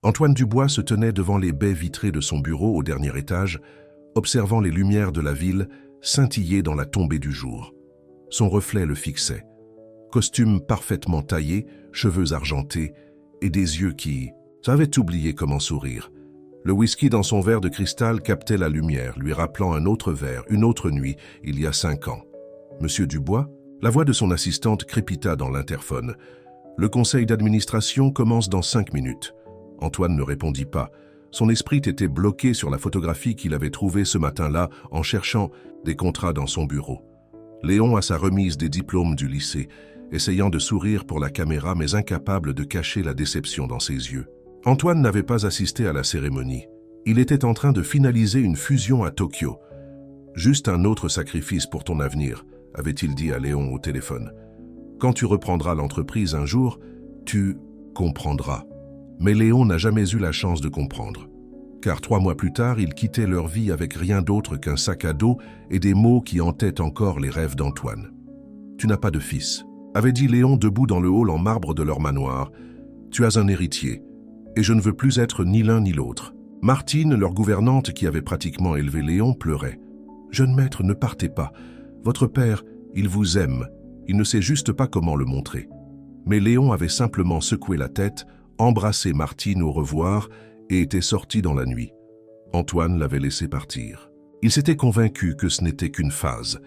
Antoine Dubois se tenait devant les baies vitrées de son bureau au dernier étage, observant les lumières de la ville scintiller dans la tombée du jour. Son reflet le fixait. Costume parfaitement taillé, cheveux argentés et des yeux qui savaient oublier comment sourire. Le whisky dans son verre de cristal captait la lumière, lui rappelant un autre verre, une autre nuit, il y a 5 ans. Monsieur Dubois, la voix de son assistante crépita dans l'interphone. Le conseil d'administration commence dans 5 minutes. Antoine ne répondit pas. Son esprit était bloqué sur la photographie qu'il avait trouvée ce matin-là en cherchant des contrats dans son bureau. Léon à sa remise des diplômes du lycée, essayant de sourire pour la caméra mais incapable de cacher la déception dans ses yeux. Antoine n'avait pas assisté à la cérémonie. Il était en train de finaliser une fusion à Tokyo. « Juste un autre sacrifice pour ton avenir », avait-il dit à Léon au téléphone. « Quand tu reprendras l'entreprise un jour, tu comprendras. » Mais Léon n'a jamais eu la chance de comprendre. Car 3 mois plus tard, ils quittaient leur vie avec rien d'autre qu'un sac à dos et des mots qui hantaient encore les rêves d'Antoine. « Tu n'as pas de fils », avait dit Léon debout dans le hall en marbre de leur manoir. « Tu as un héritier, et je ne veux plus être ni l'un ni l'autre. » Martine, leur gouvernante qui avait pratiquement élevé Léon, pleurait. « Jeune maître, ne partez pas. Votre père, il vous aime. Il ne sait juste pas comment le montrer. » Mais Léon avait simplement secoué la tête, embrassé Martine au revoir et était sorti dans la nuit. Antoine l'avait laissé partir. Il s'était convaincu que ce n'était qu'une phase,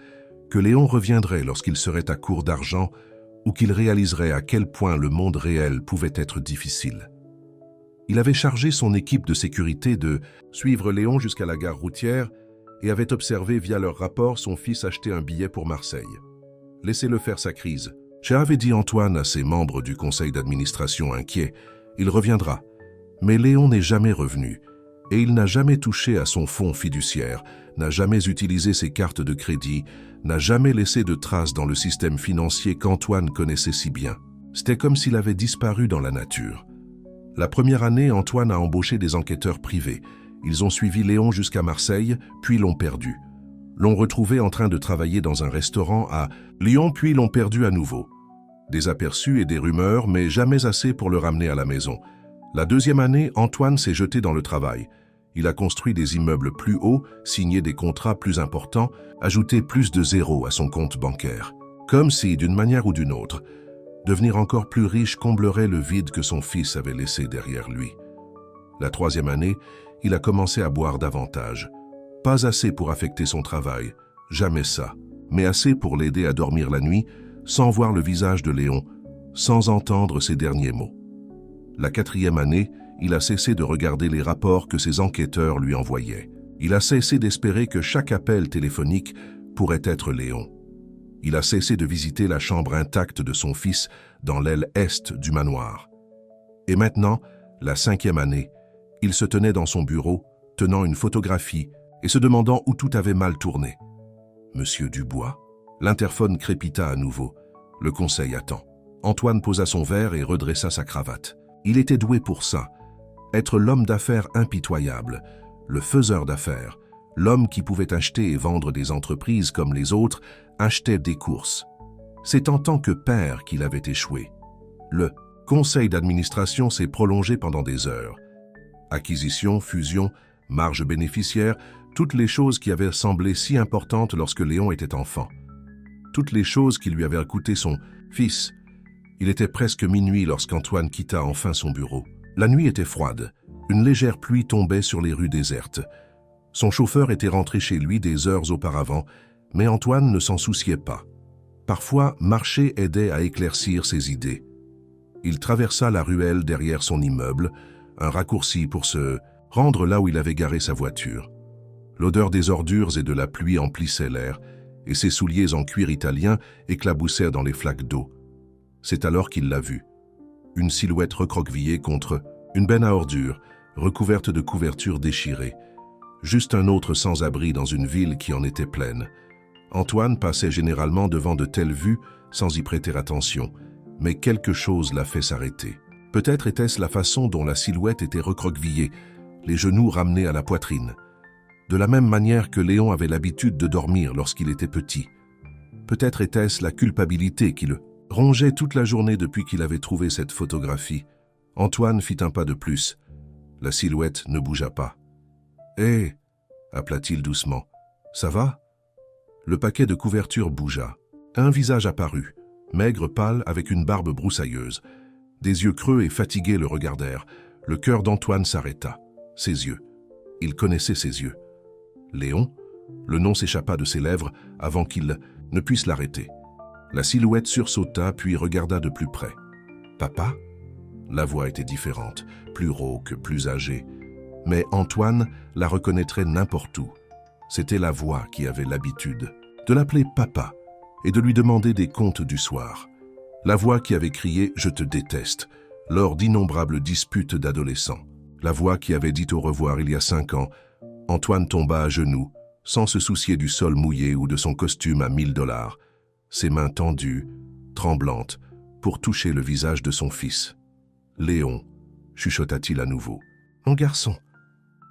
que Léon reviendrait lorsqu'il serait à court d'argent ou qu'il réaliserait à quel point le monde réel pouvait être difficile. Il avait chargé son équipe de sécurité de suivre Léon jusqu'à la gare routière et avait observé via leur rapport son fils acheter un billet pour Marseille. « Laissez-le faire sa crise », avait dit Antoine à ses membres du conseil d'administration inquiets. Il reviendra. Mais Léon n'est jamais revenu, et il n'a jamais touché à son fonds fiduciaire, n'a jamais utilisé ses cartes de crédit, n'a jamais laissé de traces dans le système financier qu'Antoine connaissait si bien. C'était comme s'il avait disparu dans la nature. La première année, Antoine a embauché des enquêteurs privés. Ils ont suivi Léon jusqu'à Marseille, puis l'ont perdu. L'ont retrouvé en train de travailler dans un restaurant à Lyon, puis l'ont perdu à nouveau. Des aperçus et des rumeurs, mais jamais assez pour le ramener à la maison. La deuxième année, Antoine s'est jeté dans le travail. Il a construit des immeubles plus hauts, signé des contrats plus importants, ajouté plus de zéros à son compte bancaire. Comme si, d'une manière ou d'une autre, devenir encore plus riche comblerait le vide que son fils avait laissé derrière lui. La troisième année, il a commencé à boire davantage. Pas assez pour affecter son travail, jamais ça, mais assez pour l'aider à dormir la nuit, sans voir le visage de Léon, sans entendre ses derniers mots. La quatrième année, il a cessé de regarder les rapports que ses enquêteurs lui envoyaient. Il a cessé d'espérer que chaque appel téléphonique pourrait être Léon. Il a cessé de visiter la chambre intacte de son fils dans l'aile est du manoir. Et maintenant, la 5e année, il se tenait dans son bureau, tenant une photographie et se demandant où tout avait mal tourné. « Monsieur Dubois ?» L'interphone crépita à nouveau. Le conseil attend. Antoine posa son verre et redressa sa cravate. Il était doué pour ça. Être l'homme d'affaires impitoyable, le faiseur d'affaires, l'homme qui pouvait acheter et vendre des entreprises comme les autres, achetait des courses. C'est en tant que père qu'il avait échoué. Le conseil d'administration s'est prolongé pendant des heures. Acquisition, fusion, marge bénéficiaire, toutes les choses qui avaient semblé si importantes lorsque Léon était enfant. Toutes les choses qui lui avaient coûté son fils. Il était presque minuit lorsqu'Antoine quitta enfin son bureau. La nuit était froide. Une légère pluie tombait sur les rues désertes. Son chauffeur était rentré chez lui des heures auparavant, mais Antoine ne s'en souciait pas. Parfois, marcher aidait à éclaircir ses idées. Il traversa la ruelle derrière son immeuble, un raccourci pour se rendre là où il avait garé sa voiture. L'odeur des ordures et de la pluie emplissait l'air, et ses souliers en cuir italien éclaboussèrent dans les flaques d'eau. C'est alors qu'il l'a vue. Une silhouette recroquevillée contre une benne à ordures, recouverte de couvertures déchirées. Juste un autre sans-abri dans une ville qui en était pleine. Antoine passait généralement devant de telles vues sans y prêter attention, mais quelque chose l'a fait s'arrêter. Peut-être était-ce la façon dont la silhouette était recroquevillée, les genoux ramenés à la poitrine. De la même manière que Léon avait l'habitude de dormir lorsqu'il était petit. Peut-être était-ce la culpabilité qui le rongeait toute la journée depuis qu'il avait trouvé cette photographie. Antoine fit un pas de plus. La silhouette ne bougea pas. « Hé !» appela-t-il doucement. « Ça va ?» Le paquet de couverture bougea. Un visage apparut, maigre, pâle, avec une barbe broussailleuse. Des yeux creux et fatigués le regardèrent. Le cœur d'Antoine s'arrêta. Ses yeux. Il connaissait ses yeux. Léon? Le nom s'échappa de ses lèvres avant qu'il ne puisse l'arrêter. La silhouette sursauta puis regarda de plus près. « Papa ?» La voix était différente, plus rauque, plus âgée. Mais Antoine la reconnaîtrait n'importe où. C'était la voix qui avait l'habitude de l'appeler papa et de lui demander des comptes du soir. La voix qui avait crié « Je te déteste » lors d'innombrables disputes d'adolescents. La voix qui avait dit au revoir il y a 5 ans. Antoine tomba à genoux, sans se soucier du sol mouillé ou de son costume à 1000 $, ses mains tendues, tremblantes, pour toucher le visage de son fils. « Léon » chuchota-t-il à nouveau. « Mon garçon !»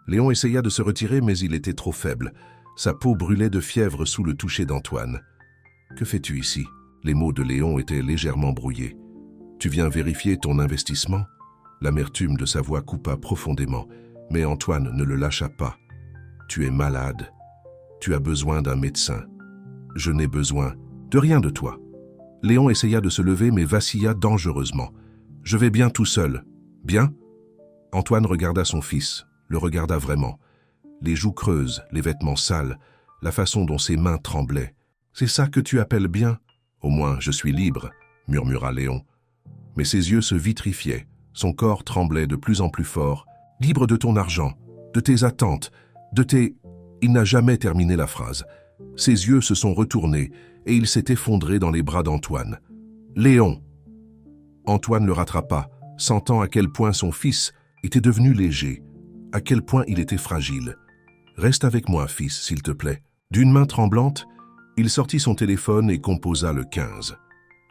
Léon essaya de se retirer, mais il était trop faible. Sa peau brûlait de fièvre sous le toucher d'Antoine. « Que fais-tu ici ?» Les mots de Léon étaient légèrement brouillés. « Tu viens vérifier ton investissement ?» L'amertume de sa voix coupa profondément, mais Antoine ne le lâcha pas. « Tu es malade. Tu as besoin d'un médecin. Je n'ai besoin de rien de toi. » Léon essaya de se lever, mais vacilla dangereusement. « Je vais bien tout seul. Bien ?» Antoine regarda son fils, le regarda vraiment. Les joues creuses, les vêtements sales, la façon dont ses mains tremblaient. « C'est ça que tu appelles bien ? Au moins, je suis libre, » murmura Léon. Mais ses yeux se vitrifiaient, son corps tremblait de plus en plus fort. « Libre de ton argent, de tes attentes, de tes... » Il n'a jamais terminé la phrase. Ses yeux se sont retournés et il s'est effondré dans les bras d'Antoine. « Léon !» Antoine le rattrapa, sentant à quel point son fils était devenu léger, à quel point il était fragile. « Reste avec moi, fils, s'il te plaît. » D'une main tremblante, il sortit son téléphone et composa le 15.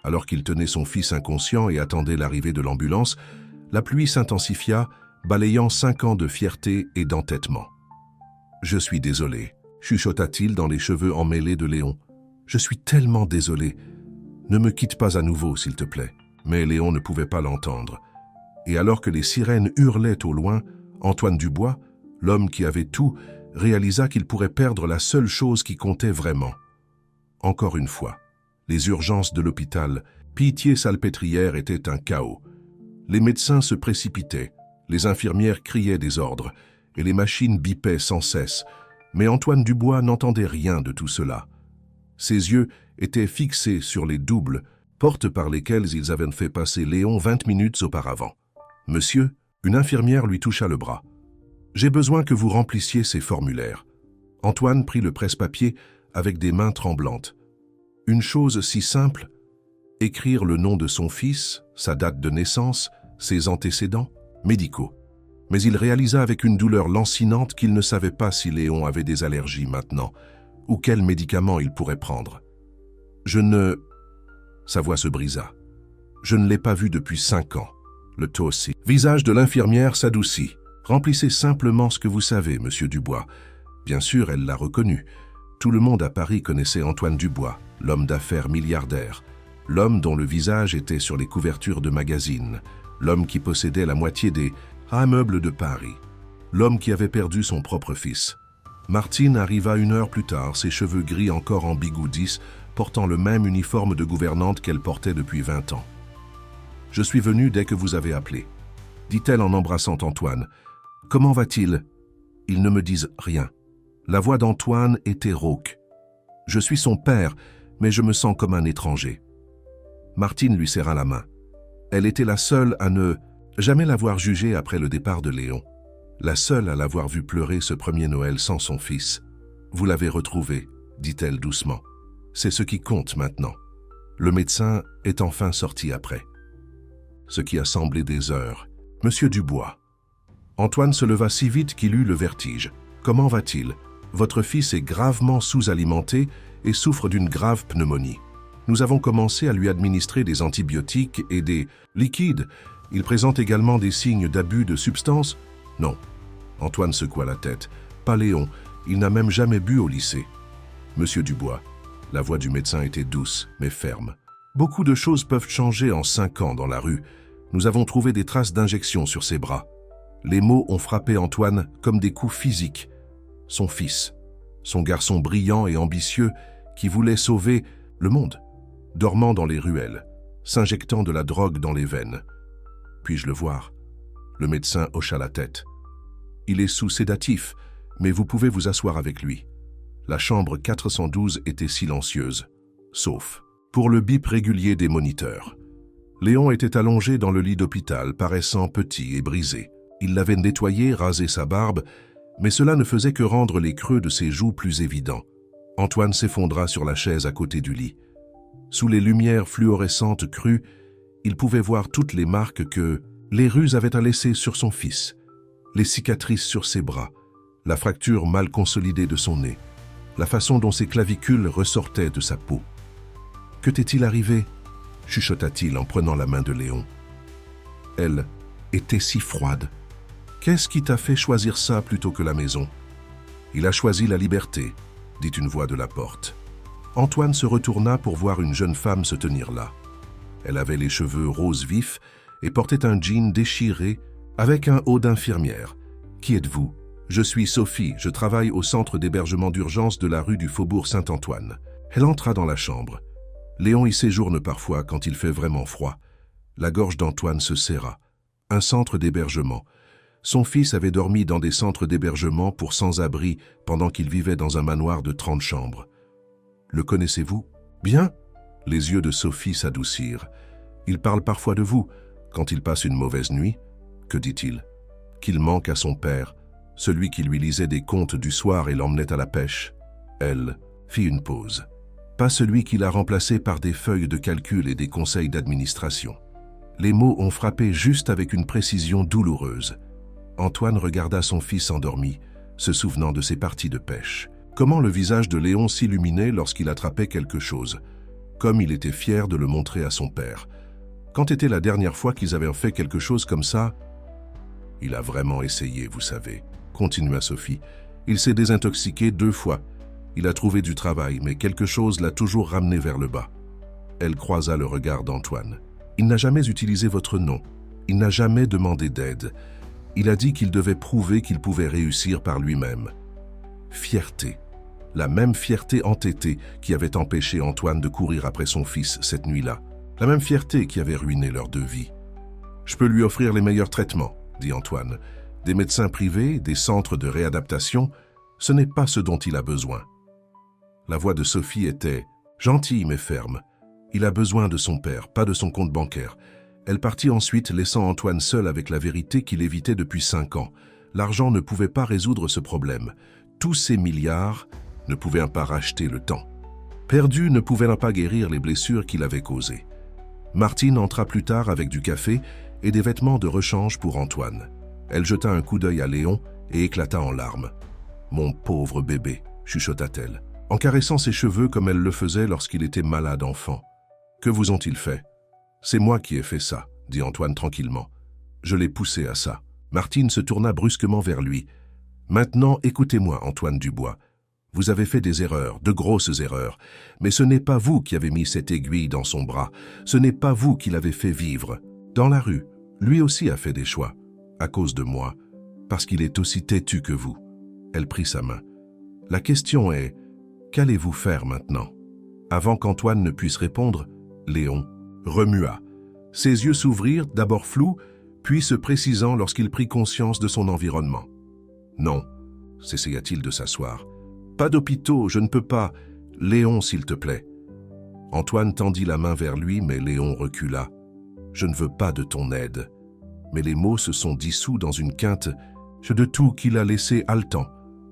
Alors qu'il tenait son fils inconscient et attendait l'arrivée de l'ambulance, la pluie s'intensifia, balayant 5 ans de fierté et d'entêtement. « Je suis désolé », chuchota-t-il dans les cheveux emmêlés de Léon. « Je suis tellement désolé. Ne me quitte pas à nouveau, s'il te plaît. » Mais Léon ne pouvait pas l'entendre. Et alors que les sirènes hurlaient au loin, Antoine Dubois, l'homme qui avait tout, réalisa qu'il pourrait perdre la seule chose qui comptait vraiment. Encore une fois, les urgences de l'hôpital, Pitié-Salpêtrière, étaient un chaos. Les médecins se précipitaient, les infirmières criaient des ordres, et les machines bipaient sans cesse. Mais Antoine Dubois n'entendait rien de tout cela. Ses yeux étaient fixés sur les doubles, portes par lesquelles ils avaient fait passer Léon 20 minutes auparavant. « Monsieur », une infirmière lui toucha le bras. « J'ai besoin que vous remplissiez ces formulaires. » Antoine prit le presse-papier avec des mains tremblantes. Une chose si simple, écrire le nom de son fils, sa date de naissance, ses antécédents médicaux. Mais il réalisa avec une douleur lancinante qu'il ne savait pas si Léon avait des allergies maintenant, ou quels médicaments il pourrait prendre. « Je ne... » Sa voix se brisa. « Je ne l'ai pas vu depuis 5 ans. » Le taux aussi. Visage de l'infirmière s'adoucit. « Remplissez simplement ce que vous savez, monsieur Dubois. » Bien sûr, elle l'a reconnu. Tout le monde à Paris connaissait Antoine Dubois, l'homme d'affaires milliardaire, l'homme dont le visage était sur les couvertures de magazines, l'homme qui possédait la moitié des immeubles de Paris, l'homme qui avait perdu son propre fils. Martine arriva 1 heure plus tard, ses cheveux gris encore en bigoudis, portant le même uniforme de gouvernante qu'elle portait depuis 20 ans. « Je suis venue dès que vous avez appelé, » dit-elle en embrassant Antoine. « Comment va-t-il » Ils ne me disent rien. La voix d'Antoine était rauque. « Je suis son père, mais je me sens comme un étranger. » Martine lui serra la main. Elle était la seule à ne jamais l'avoir jugé après le départ de Léon. La seule à l'avoir vu pleurer ce premier Noël sans son fils. « Vous l'avez retrouvé, » dit-elle doucement. « C'est ce qui compte maintenant. » Le médecin est enfin sorti après. Ce qui a semblé des heures. « Monsieur Dubois. » Antoine se leva si vite qu'il eut le vertige. « Comment va-t-il ? Votre fils est gravement sous-alimenté et souffre d'une grave pneumonie. Nous avons commencé à lui administrer des antibiotiques et des liquides. Il présente également des signes d'abus de substances ? » « Non. » Antoine secoua la tête. « Pas Léon. Il n'a même jamais bu au lycée. » « Monsieur Dubois. » La voix du médecin était douce, mais ferme. « Beaucoup de choses peuvent changer en 5 ans dans la rue. Nous avons trouvé des traces d'injections sur ses bras. » Les mots ont frappé Antoine comme des coups physiques. Son fils, son garçon brillant et ambitieux qui voulait sauver le monde, dormant dans les ruelles, s'injectant de la drogue dans les veines. Puis-je le voir? Le médecin hocha la tête. Il est sous sédatif, mais vous pouvez vous asseoir avec lui. La chambre 412 était silencieuse, sauf pour le bip régulier des moniteurs. Léon était allongé dans le lit d'hôpital, paraissant petit et brisé. Il l'avait nettoyé, rasé sa barbe, mais cela ne faisait que rendre les creux de ses joues plus évidents. Antoine s'effondra sur la chaise à côté du lit. Sous les lumières fluorescentes crues, il pouvait voir toutes les marques que les ruses avaient à laisser sur son fils, les cicatrices sur ses bras, la fracture mal consolidée de son nez, la façon dont ses clavicules ressortaient de sa peau. « Que t'est-il arrivé ?» chuchota-t-il en prenant la main de Léon. Elle était si froide. « Qu'est-ce qui t'a fait choisir ça plutôt que la maison ?»« Il a choisi la liberté », dit une voix de la porte. Antoine se retourna pour voir une jeune femme se tenir là. Elle avait les cheveux roses vifs et portait un jean déchiré avec un haut d'infirmière. « Qui êtes-vous ?»« Je suis Sophie, je travaille au centre d'hébergement d'urgence de la rue du Faubourg Saint-Antoine. » Elle entra dans la chambre. Léon y séjourne parfois quand il fait vraiment froid. La gorge d'Antoine se serra. Un centre d'hébergement. Son fils avait dormi dans des centres d'hébergement pour sans-abri pendant qu'il vivait dans un manoir de 30 chambres. Le connaissez-vous? Bien? Les yeux de Sophie s'adoucirent. Il parle parfois de vous, quand il passe une mauvaise nuit. Que dit-il? Qu'il manque à son père, celui qui lui lisait des contes du soir et l'emmenait à la pêche. Elle fit une pause. Pas celui qui l'a remplacé par des feuilles de calcul et des conseils d'administration. Les mots ont frappé juste avec une précision douloureuse. Antoine regarda son fils endormi, se souvenant de ses parties de pêche. Comment le visage de Léon s'illuminait lorsqu'il attrapait quelque chose. Comme il était fier de le montrer à son père. Quand était la dernière fois qu'ils avaient fait quelque chose comme ça? Il a vraiment essayé, vous savez, continua Sophie. Il s'est désintoxiqué 2 fois. Il a trouvé du travail, mais quelque chose l'a toujours ramené vers le bas. Elle croisa le regard d'Antoine. Il n'a jamais utilisé votre nom. Il n'a jamais demandé d'aide. Il a dit qu'il devait prouver qu'il pouvait réussir par lui-même. Fierté. La même fierté entêtée qui avait empêché Antoine de courir après son fils cette nuit-là. La même fierté qui avait ruiné leurs 2 vies. « Je peux lui offrir les meilleurs traitements, » dit Antoine. « Des médecins privés, des centres de réadaptation, ce n'est pas ce dont il a besoin. » La voix de Sophie était gentille mais ferme. Il a besoin de son père, pas de son compte bancaire. Elle partit ensuite, laissant Antoine seul avec la vérité qu'il évitait depuis 5 ans. L'argent ne pouvait pas résoudre ce problème. Tous ces milliards ne pouvaient pas racheter le temps. Perdu ne pouvait pas guérir les blessures qu'il avait causées. Martine entra plus tard avec du café et des vêtements de rechange pour Antoine. Elle jeta un coup d'œil à Léon et éclata en larmes. « Mon pauvre bébé », chuchota-t-elle, en caressant ses cheveux comme elle le faisait lorsqu'il était malade enfant. « Que vous ont-ils fait ?»« C'est moi qui ai fait ça, » dit Antoine tranquillement. « Je l'ai poussé à ça. » Martine se tourna brusquement vers lui. « Maintenant, écoutez-moi, Antoine Dubois. Vous avez fait des erreurs, de grosses erreurs, mais ce n'est pas vous qui avez mis cette aiguille dans son bras. Ce n'est pas vous qui l'avez fait vivre. Dans la rue, lui aussi a fait des choix, à cause de moi, parce qu'il est aussi têtu que vous. » Elle prit sa main. « La question est, qu'allez-vous faire maintenant ?» Avant qu'Antoine ne puisse répondre, Léon remua. Ses yeux s'ouvrirent, d'abord flous, puis se précisant lorsqu'il prit conscience de son environnement. « Non, » s'essaya-t-il de s'asseoir. « Pas d'hôpitaux, je ne peux pas. Léon, s'il te plaît. » Antoine tendit la main vers lui, mais Léon recula. « Je ne veux pas de ton aide. » Mais les mots se sont dissous dans une quinte de tout qu'il a laissé haletant.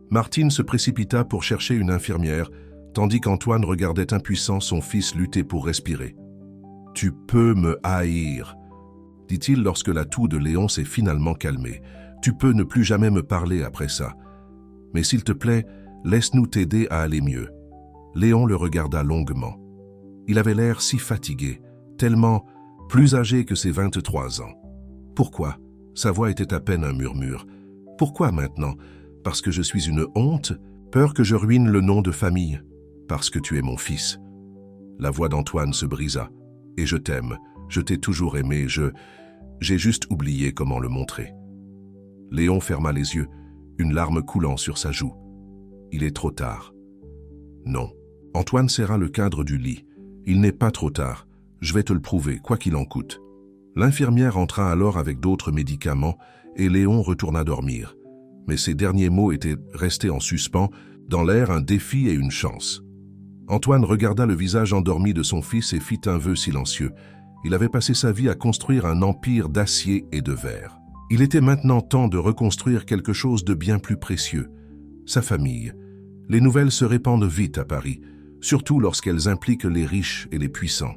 Martine se précipita pour chercher une infirmière, tandis qu'Antoine regardait impuissant son fils lutter pour respirer. « Tu peux me haïr, » dit-il lorsque la toux de Léon s'est finalement calmée. « Tu peux ne plus jamais me parler après ça. Mais s'il te plaît, laisse-nous t'aider à aller mieux. » Léon le regarda longuement. Il avait l'air si fatigué, tellement plus âgé que ses 23 ans. Pourquoi? Sa voix était à peine un murmure. Pourquoi maintenant? Parce que je suis une honte? Peur que je ruine le nom de famille? Parce que tu es mon fils. La voix d'Antoine se brisa. Et je t'aime, je t'ai toujours aimé, j'ai juste oublié comment le montrer. Léon ferma les yeux, une larme coulant sur sa joue. Il est trop tard. Non. Antoine serra le cadre du lit. Il n'est pas trop tard. Je vais te le prouver, quoi qu'il en coûte. L'infirmière entra alors avec d'autres médicaments et Léon retourna dormir. Mais ses derniers mots étaient restés en suspens, dans l'air un défi et une chance. Antoine regarda le visage endormi de son fils et fit un vœu silencieux. Il avait passé sa vie à construire un empire d'acier et de verre. Il était maintenant temps de reconstruire quelque chose de bien plus précieux, sa famille. Les nouvelles se répandent vite à Paris, surtout lorsqu'elles impliquent les riches et les puissants.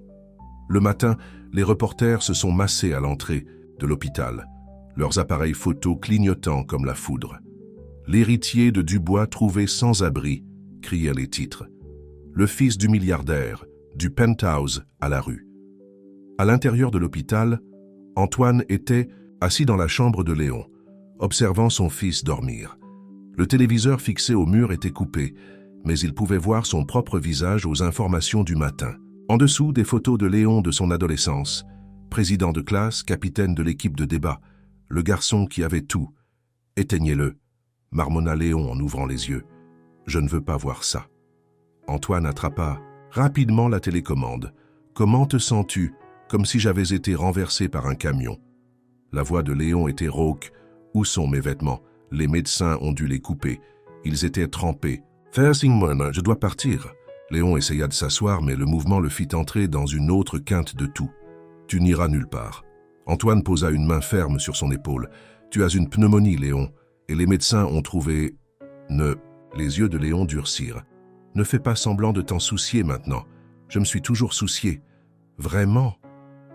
Le matin, les reporters se sont massés à l'entrée de l'hôpital, leurs appareils photos clignotant comme la foudre. L'héritier de Dubois trouvé sans abri, criaient les titres. Le fils du milliardaire, du penthouse à la rue. À l'intérieur de l'hôpital, Antoine était assis dans la chambre de Léon, observant son fils dormir. Le téléviseur fixé au mur était coupé, mais il pouvait voir son propre visage aux informations du matin. En dessous, des photos de Léon de son adolescence, président de classe, capitaine de l'équipe de débat, le garçon qui avait tout. « Éteignez-le », marmonna Léon en ouvrant les yeux. « Je ne veux pas voir ça. » Antoine attrapa rapidement la télécommande. « Comment te sens-tu » comme si j'avais été renversé par un camion. La voix de Léon était rauque. « Où sont mes vêtements ?» Les médecins ont dû les couper. Ils étaient trempés. « Fersingman, je dois partir. » Léon essaya de s'asseoir, mais le mouvement le fit entrer dans une autre quinte de toux. « Tu n'iras nulle part. » Antoine posa une main ferme sur son épaule. « Tu as une pneumonie, Léon, et les médecins ont trouvé... » Les yeux de Léon durcirent. « Ne fais pas semblant de t'en soucier maintenant. Je me suis toujours soucié. »« Vraiment ?»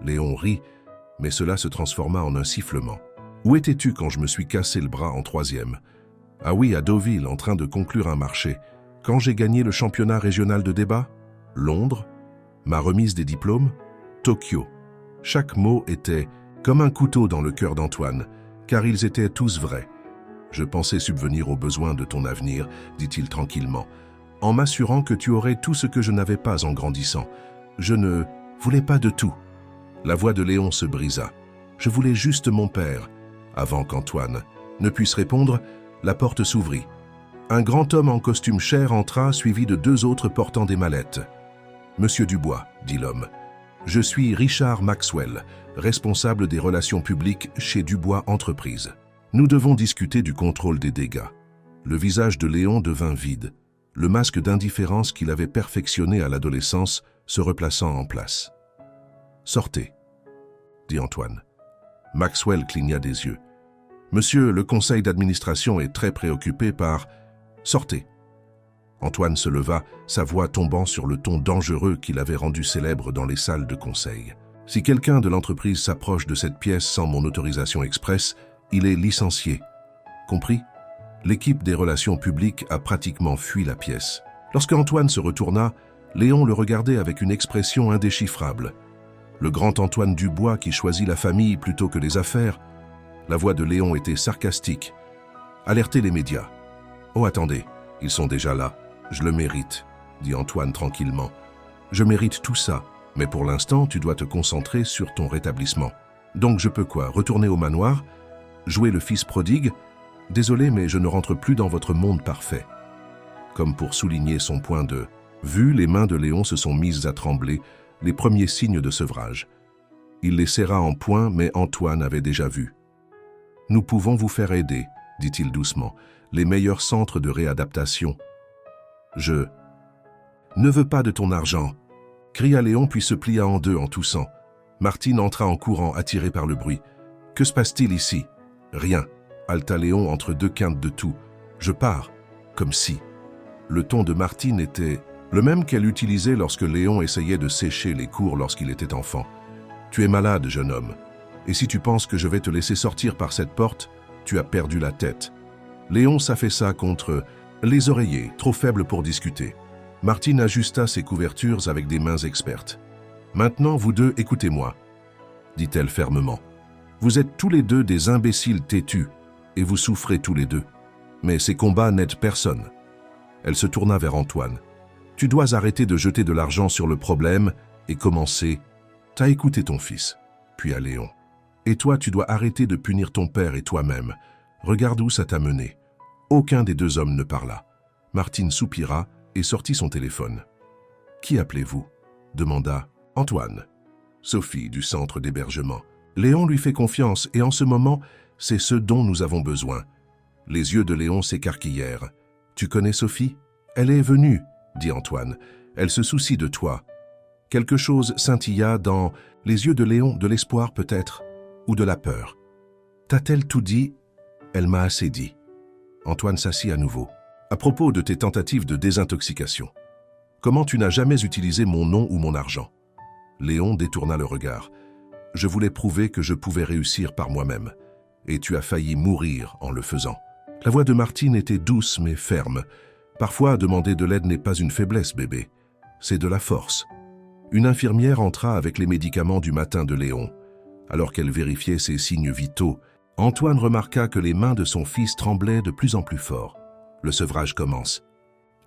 Léon rit, mais cela se transforma en un sifflement. « Où étais-tu quand je me suis cassé le bras en 3e? »« Ah oui, à Deauville, en train de conclure un marché. Quand j'ai gagné le championnat régional de débat? Londres? Ma remise des diplômes? Tokyo. » Chaque mot était comme un couteau dans le cœur d'Antoine, car ils étaient tous vrais. « Je pensais subvenir aux besoins de ton avenir, dit-il tranquillement, en m'assurant que tu aurais tout ce que je n'avais pas en grandissant. Je ne voulais pas de tout. » La voix de Léon se brisa. « Je voulais juste mon père. » Avant qu'Antoine ne puisse répondre, la porte s'ouvrit. Un grand homme en costume chair entra, suivi de 2 autres portant des mallettes. « Monsieur Dubois, » dit l'homme, « je suis Richard Maxwell, responsable des relations publiques chez Dubois Entreprises. Nous devons discuter du contrôle des dégâts. » Le visage de Léon devint vide, le masque d'indifférence qu'il avait perfectionné à l'adolescence se replaçant en place. « Sortez, » dit Antoine. Maxwell cligna des yeux. « Monsieur, le conseil d'administration est très préoccupé par... » « Sortez. » Antoine se leva, sa voix tombant sur le ton dangereux qu'il avait rendu célèbre dans les salles de conseil. « Si quelqu'un de l'entreprise s'approche de cette pièce sans mon autorisation expresse, il est licencié. Compris ? » L'équipe des relations publiques a pratiquement fui la pièce. Lorsque Antoine se retourna, Léon le regardait avec une expression indéchiffrable. Le grand Antoine Dubois qui choisit la famille plutôt que les affaires. La voix de Léon était sarcastique. « Alertez les médias. » « Oh, attendez, ils sont déjà là. Je le mérite, » dit Antoine tranquillement. « Je mérite tout ça, mais pour l'instant, tu dois te concentrer sur ton rétablissement. Donc je peux quoi? Retourner au manoir? Jouer le fils prodigue? Désolé, mais je ne rentre plus dans votre monde parfait. » Comme pour souligner son point de vue, les mains de Léon se sont mises à trembler, les premiers signes de sevrage. Il les serra en poing, mais Antoine avait déjà vu. « Nous pouvons vous faire aider, » dit-il doucement. Les meilleurs centres de réadaptation. « Je ne veux pas de ton argent !» cria Léon puis se plia en deux en toussant. Martine entra en courant, attirée par le bruit. « Que se passe-t-il ici ?»« Rien !» halta Léon entre 2 quintes de toux. « Je pars. » Comme si. Le ton de Martine était le même qu'elle utilisait lorsque Léon essayait de sécher les cours lorsqu'il était enfant. « Tu es malade, jeune homme. Et si tu penses que je vais te laisser sortir par cette porte, tu as perdu la tête. » Léon s'affaissa contre les oreillers, trop faibles pour discuter. Martine ajusta ses couvertures avec des mains expertes. « Maintenant, vous deux, écoutez-moi, » dit-elle fermement. « Vous êtes tous les deux des imbéciles têtus, et vous souffrez tous les deux. Mais ces combats n'aident personne. » Elle se tourna vers Antoine. « Tu dois arrêter de jeter de l'argent sur le problème et commencer. T'as écouté ton fils. » Puis à Léon. « Et toi, tu dois arrêter de punir ton père et toi-même. Regarde où ça t'a mené. » Aucun des deux hommes ne parla. Martine soupira et sortit son téléphone. « Qui appelez-vous » demanda Antoine. Sophie du centre d'hébergement. Léon lui fait confiance et en ce moment, c'est ce dont nous avons besoin. Les yeux de Léon s'écarquillèrent. « Tu connais Sophie ? Elle est venue, » dit Antoine. « Elle se soucie de toi. » Quelque chose scintilla dans les yeux de Léon, de l'espoir peut-être, ou de la peur. « T'a-t-elle tout dit ?»« Elle m'a assez dit. » Antoine s'assit à nouveau. « À propos de tes tentatives de désintoxication, comment tu n'as jamais utilisé mon nom ou mon argent ?» Léon détourna le regard. « Je voulais prouver que je pouvais réussir par moi-même, et tu as failli mourir en le faisant. » La voix de Martine était douce mais ferme. Parfois, demander de l'aide n'est pas une faiblesse, bébé. C'est de la force. Une infirmière entra avec les médicaments du matin de Léon. Alors qu'elle vérifiait ses signes vitaux, Antoine remarqua que les mains de son fils tremblaient de plus en plus fort. « Le sevrage commence, »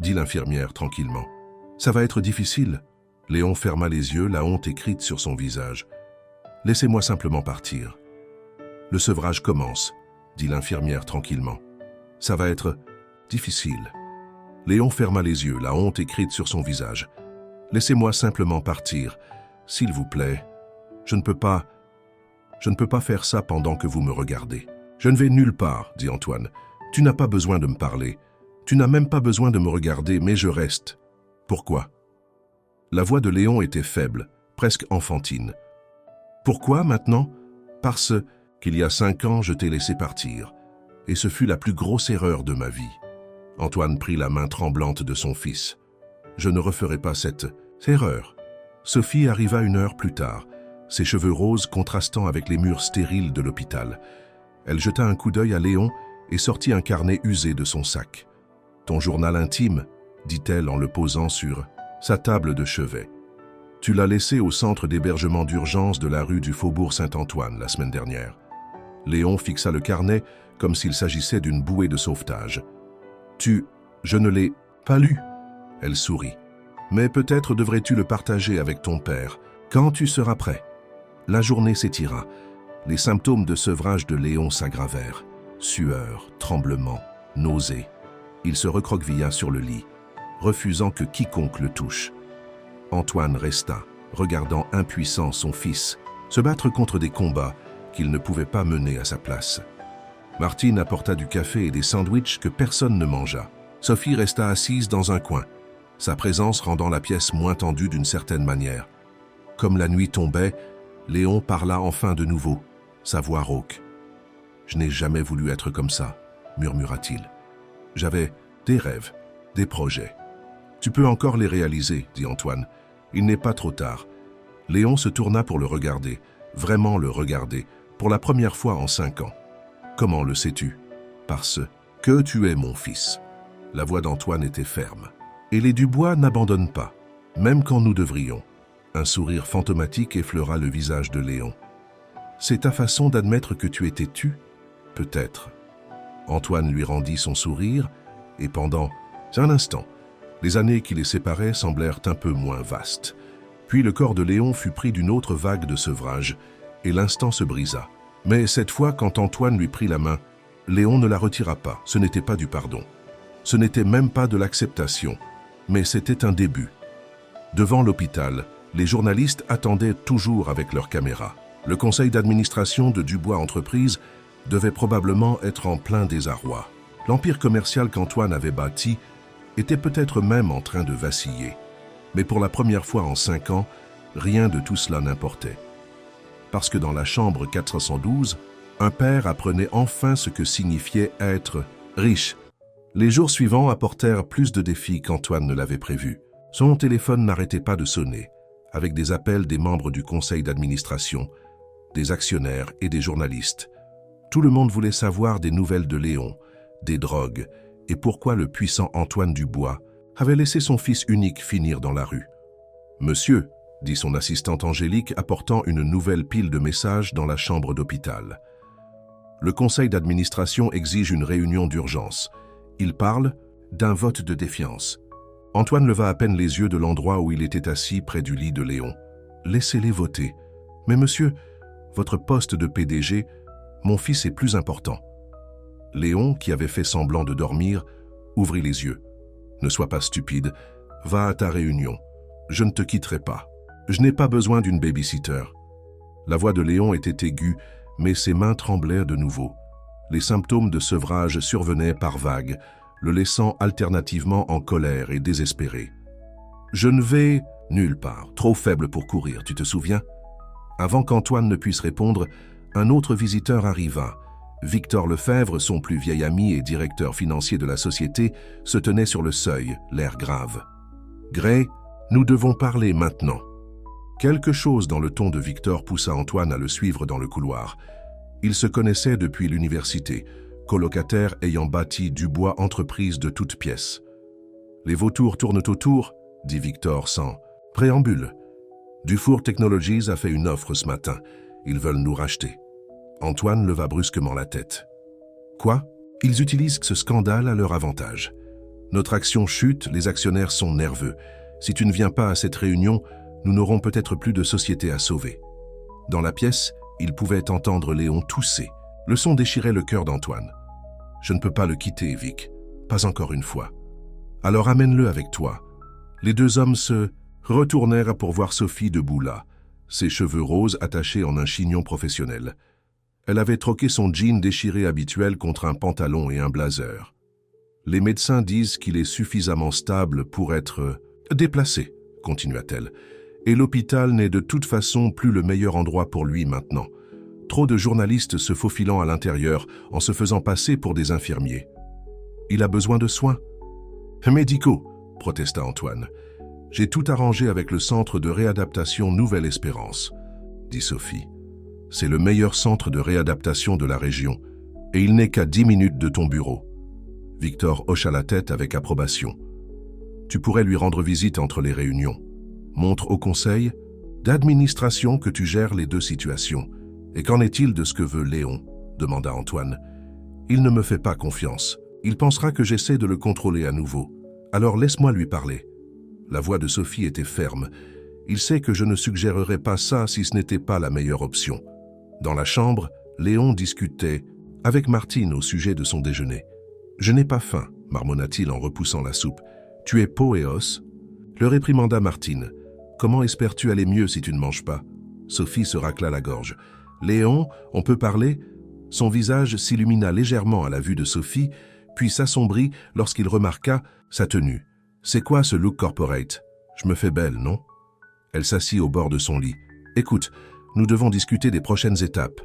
dit l'infirmière tranquillement. « Ça va être difficile. » Léon ferma les yeux, la honte écrite sur son visage. « Laissez-moi simplement partir. »« Le sevrage commence, » dit l'infirmière tranquillement. « Ça va être difficile. » Léon ferma les yeux, la honte écrite sur son visage. « Laissez-moi simplement partir, s'il vous plaît. Je ne peux pas faire ça pendant que vous me regardez. »« Je ne vais nulle part, » dit Antoine. « Tu n'as pas besoin de me parler. Tu n'as même pas besoin de me regarder, mais je reste. »« Pourquoi ?» La voix de Léon était faible, presque enfantine. « Pourquoi maintenant ? Parce qu'il y a 5 ans, je t'ai laissé partir. Et ce fut la plus grosse erreur de ma vie. » Antoine prit la main tremblante de son fils. « Je ne referai pas cette erreur. » Sophie arriva 1 heure plus tard, ses cheveux roses contrastant avec les murs stériles de l'hôpital. Elle jeta un coup d'œil à Léon et sortit un carnet usé de son sac. « Ton journal intime » dit-elle en le posant sur sa table de chevet. « Tu l'as laissé au centre d'hébergement d'urgence de la rue du Faubourg Saint-Antoine la semaine dernière. » Léon fixa le carnet comme s'il s'agissait d'une bouée de sauvetage. « Je ne l'ai pas lu. » Elle sourit. « Mais peut-être devrais-tu le partager avec ton père, quand tu seras prêt. » La journée s'étira. Les symptômes de sevrage de Léon s'aggravèrent. Sueur, tremblements, nausées. Il se recroquevilla sur le lit, refusant que quiconque le touche. Antoine resta, regardant impuissant son fils, se battre contre des combats qu'il ne pouvait pas mener à sa place. Martine apporta du café et des sandwichs que personne ne mangea. Sophie resta assise dans un coin, sa présence rendant la pièce moins tendue d'une certaine manière. Comme la nuit tombait, Léon parla enfin de nouveau, sa voix rauque. « Je n'ai jamais voulu être comme ça, » murmura-t-il. « J'avais des rêves, des projets. »« Tu peux encore les réaliser, » dit Antoine. « Il n'est pas trop tard. » Léon se tourna pour le regarder, vraiment le regarder, pour la première fois en 5 ans. « Comment le sais-tu ? » ?»« Parce que tu es mon fils. » La voix d'Antoine était ferme. « Et les Dubois n'abandonnent pas, même quand nous devrions. » Un sourire fantomatique effleura le visage de Léon. « C'est ta façon d'admettre que tu étais têtu ? Peut-être. » Antoine lui rendit son sourire, et pendant un instant, les années qui les séparaient semblèrent un peu moins vastes. Puis le corps de Léon fut pris d'une autre vague de sevrage, et l'instant se brisa. Mais cette fois, quand Antoine lui prit la main, Léon ne la retira pas. Ce n'était pas du pardon. Ce n'était même pas de l'acceptation, mais c'était un début. Devant l'hôpital, les journalistes attendaient toujours avec leurs caméras. Le conseil d'administration de Dubois Entreprises devait probablement être en plein désarroi. L'empire commercial qu'Antoine avait bâti était peut-être même en train de vaciller. Mais pour la première fois en 5 ans, rien de tout cela n'importait. Parce que dans la chambre 412, un père apprenait enfin ce que signifiait être riche. Les jours suivants apportèrent plus de défis qu'Antoine ne l'avait prévu. Son téléphone n'arrêtait pas de sonner, avec des appels des membres du conseil d'administration, des actionnaires et des journalistes. Tout le monde voulait savoir des nouvelles de Léon, des drogues, et pourquoi le puissant Antoine Dubois avait laissé son fils unique finir dans la rue. « Monsieur », dit son assistante Angélique, apportant une nouvelle pile de messages dans la chambre d'hôpital. « Le conseil d'administration exige une réunion d'urgence. Il parle d'un vote de défiance. » Antoine leva à peine les yeux de l'endroit où il était assis près du lit de Léon. « Laissez-les voter. Mais monsieur, votre poste de PDG, mon fils est plus important. » Léon, qui avait fait semblant de dormir, ouvrit les yeux. « Ne sois pas stupide, va à ta réunion. Je ne te quitterai pas. Je n'ai pas besoin d'une babysitter. » La voix de Léon était aiguë, mais ses mains tremblèrent de nouveau. Les symptômes de sevrage survenaient par vagues, le laissant alternativement en colère et désespéré. « Je ne vais nulle part, trop faible pour courir, tu te souviens ?» Avant qu'Antoine ne puisse répondre, un autre visiteur arriva. Victor Lefebvre, son plus vieil ami et directeur financier de la société, se tenait sur le seuil, l'air grave. « Gray, nous devons parler maintenant. » Quelque chose dans le ton de Victor poussa Antoine à le suivre dans le couloir. Ils se connaissaient depuis l'université, colocataires ayant bâti Dubois Entreprises de toutes pièces. « Les vautours tournent autour » dit Victor sans préambule. « Dufour Technologies a fait une offre ce matin. Ils veulent nous racheter. » Antoine leva brusquement la tête. « Quoi ? Ils utilisent ce scandale à leur avantage. Notre action chute, les actionnaires sont nerveux. Si tu ne viens pas à cette réunion, nous n'aurons peut-être plus de société à sauver. » Dans la pièce, il pouvait entendre Léon tousser. Le son déchirait le cœur d'Antoine. « Je ne peux pas le quitter, Vic. Pas encore une fois. Alors amène-le avec toi. » Les deux hommes se retournèrent pour voir Sophie debout là, ses cheveux roses attachés en un chignon professionnel. Elle avait troqué son jean déchiré habituel contre un pantalon et un blazer. « Les médecins disent qu'il est suffisamment stable pour être déplacé, » continua-t-elle. « Et l'hôpital n'est de toute façon plus le meilleur endroit pour lui maintenant. Trop de journalistes se faufilant à l'intérieur en se faisant passer pour des infirmiers. Il a besoin de soins. »« Médicaux, » protesta Antoine. « J'ai tout arrangé avec le centre de réadaptation Nouvelle Espérance, » dit Sophie. « C'est le meilleur centre de réadaptation de la région, et il n'est qu'à 10 minutes de ton bureau. » Victor hocha la tête avec approbation. « Tu pourrais lui rendre visite entre les réunions. Montre au conseil d'administration que tu gères les deux situations. Et qu'en est-il de ce que veut Léon ?» demanda Antoine. « Il ne me fait pas confiance. Il pensera que j'essaie de le contrôler à nouveau. Alors laisse-moi lui parler. » La voix de Sophie était ferme. Il sait que je ne suggérerais pas ça si ce n'était pas la meilleure option. Dans la chambre, Léon discutait avec Martine au sujet de son déjeuner. « Je n'ai pas faim, » marmonna-t-il en repoussant la soupe. « Tu es peau et os ?» Le réprimanda Martine. « Comment espères-tu aller mieux si tu ne manges pas ?» Sophie se racla la gorge. « Léon, on peut parler ?» Son visage s'illumina légèrement à la vue de Sophie, puis s'assombrit lorsqu'il remarqua sa tenue. « C'est quoi ce look corporate? Je me fais belle, non ?» Elle s'assit au bord de son lit. « Écoute, nous devons discuter des prochaines étapes. »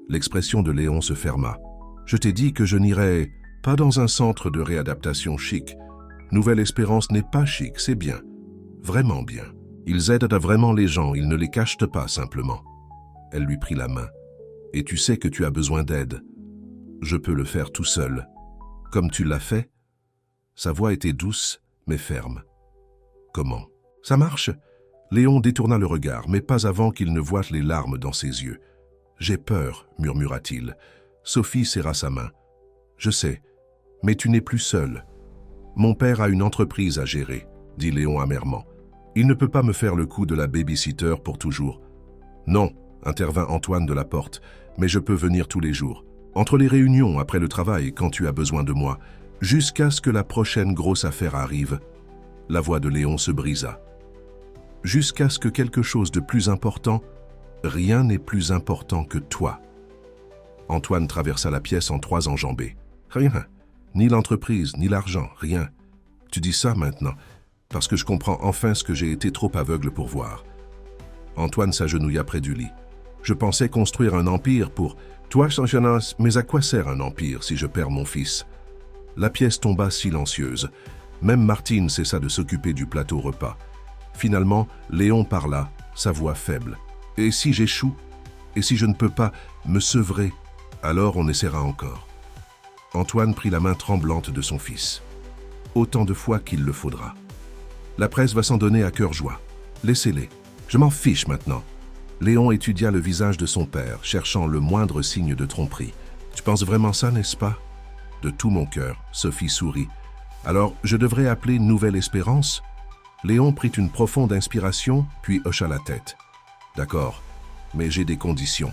L'expression de Léon se ferma. « Je t'ai dit que je n'irais pas dans un centre de réadaptation chic. Nouvelle Espérance n'est pas chic, c'est bien. Vraiment bien. Ils aident vraiment les gens, ils ne les cachent pas simplement. » Elle lui prit la main. « Et tu sais que tu as besoin d'aide. Je peux le faire tout seul. Comme tu l'as fait ?» Sa voix était douce, mais ferme. « Comment ? Ça marche ?» Léon détourna le regard, mais pas avant qu'il ne voie les larmes dans ses yeux. « J'ai peur, » murmura-t-il. Sophie serra sa main. « Je sais, mais tu n'es plus seul. Mon père a une entreprise à gérer, » dit Léon amèrement. « Il ne peut pas me faire le coup de la babysitter pour toujours. »« Non, » intervint Antoine de la Porte, « mais je peux venir tous les jours. Entre les réunions, après le travail, quand tu as besoin de moi, jusqu'à ce que la prochaine grosse affaire arrive. » La voix de Léon se brisa. « Jusqu'à ce que quelque chose de plus important, rien n'est plus important que toi. » Antoine traversa la pièce en 3 enjambées. « Rien, ni l'entreprise, ni l'argent, rien. Tu dis ça maintenant, parce que je comprends enfin ce que j'ai été trop aveugle pour voir. » Antoine s'agenouilla près du lit. « Je pensais construire un empire pour... Toi, Jonas, mais à quoi sert un empire si je perds mon fils ?» La pièce tomba silencieuse. Même Martine cessa de s'occuper du plateau repas. Finalement, Léon parla, sa voix faible. « Et si j'échoue? Et si je ne peux pas me sevrer? Alors on essaiera encore. » Antoine prit la main tremblante de son fils. « Autant de fois qu'il le faudra. La presse va s'en donner à cœur joie. Laissez-les. Je m'en fiche maintenant. » Léon étudia le visage de son père, cherchant le moindre signe de tromperie. « Tu penses vraiment ça, n'est-ce pas ?» « De tout mon cœur, » Sophie sourit. « Alors, je devrais appeler Nouvelle Espérance ?» Léon prit une profonde inspiration, puis hocha la tête. « D'accord, mais j'ai des conditions. »«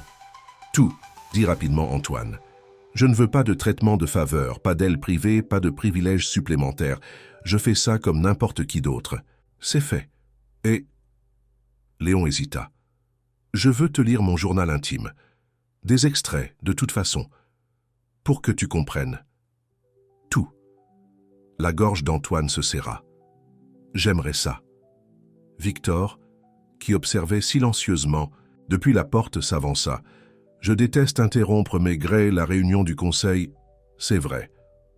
Tout, » dit rapidement Antoine. « Je ne veux pas de traitement de faveur, pas d'aile privée, pas de privilèges supplémentaires. Je fais ça comme n'importe qui d'autre. C'est fait. Et... Léon hésita. Je veux te lire mon journal intime. Des extraits, de toute façon. Pour que tu comprennes. Tout. La gorge d'Antoine se serra. J'aimerais ça. Victor, qui observait silencieusement, depuis la porte s'avança. Je déteste interrompre, mais Gray, la réunion du conseil... C'est vrai.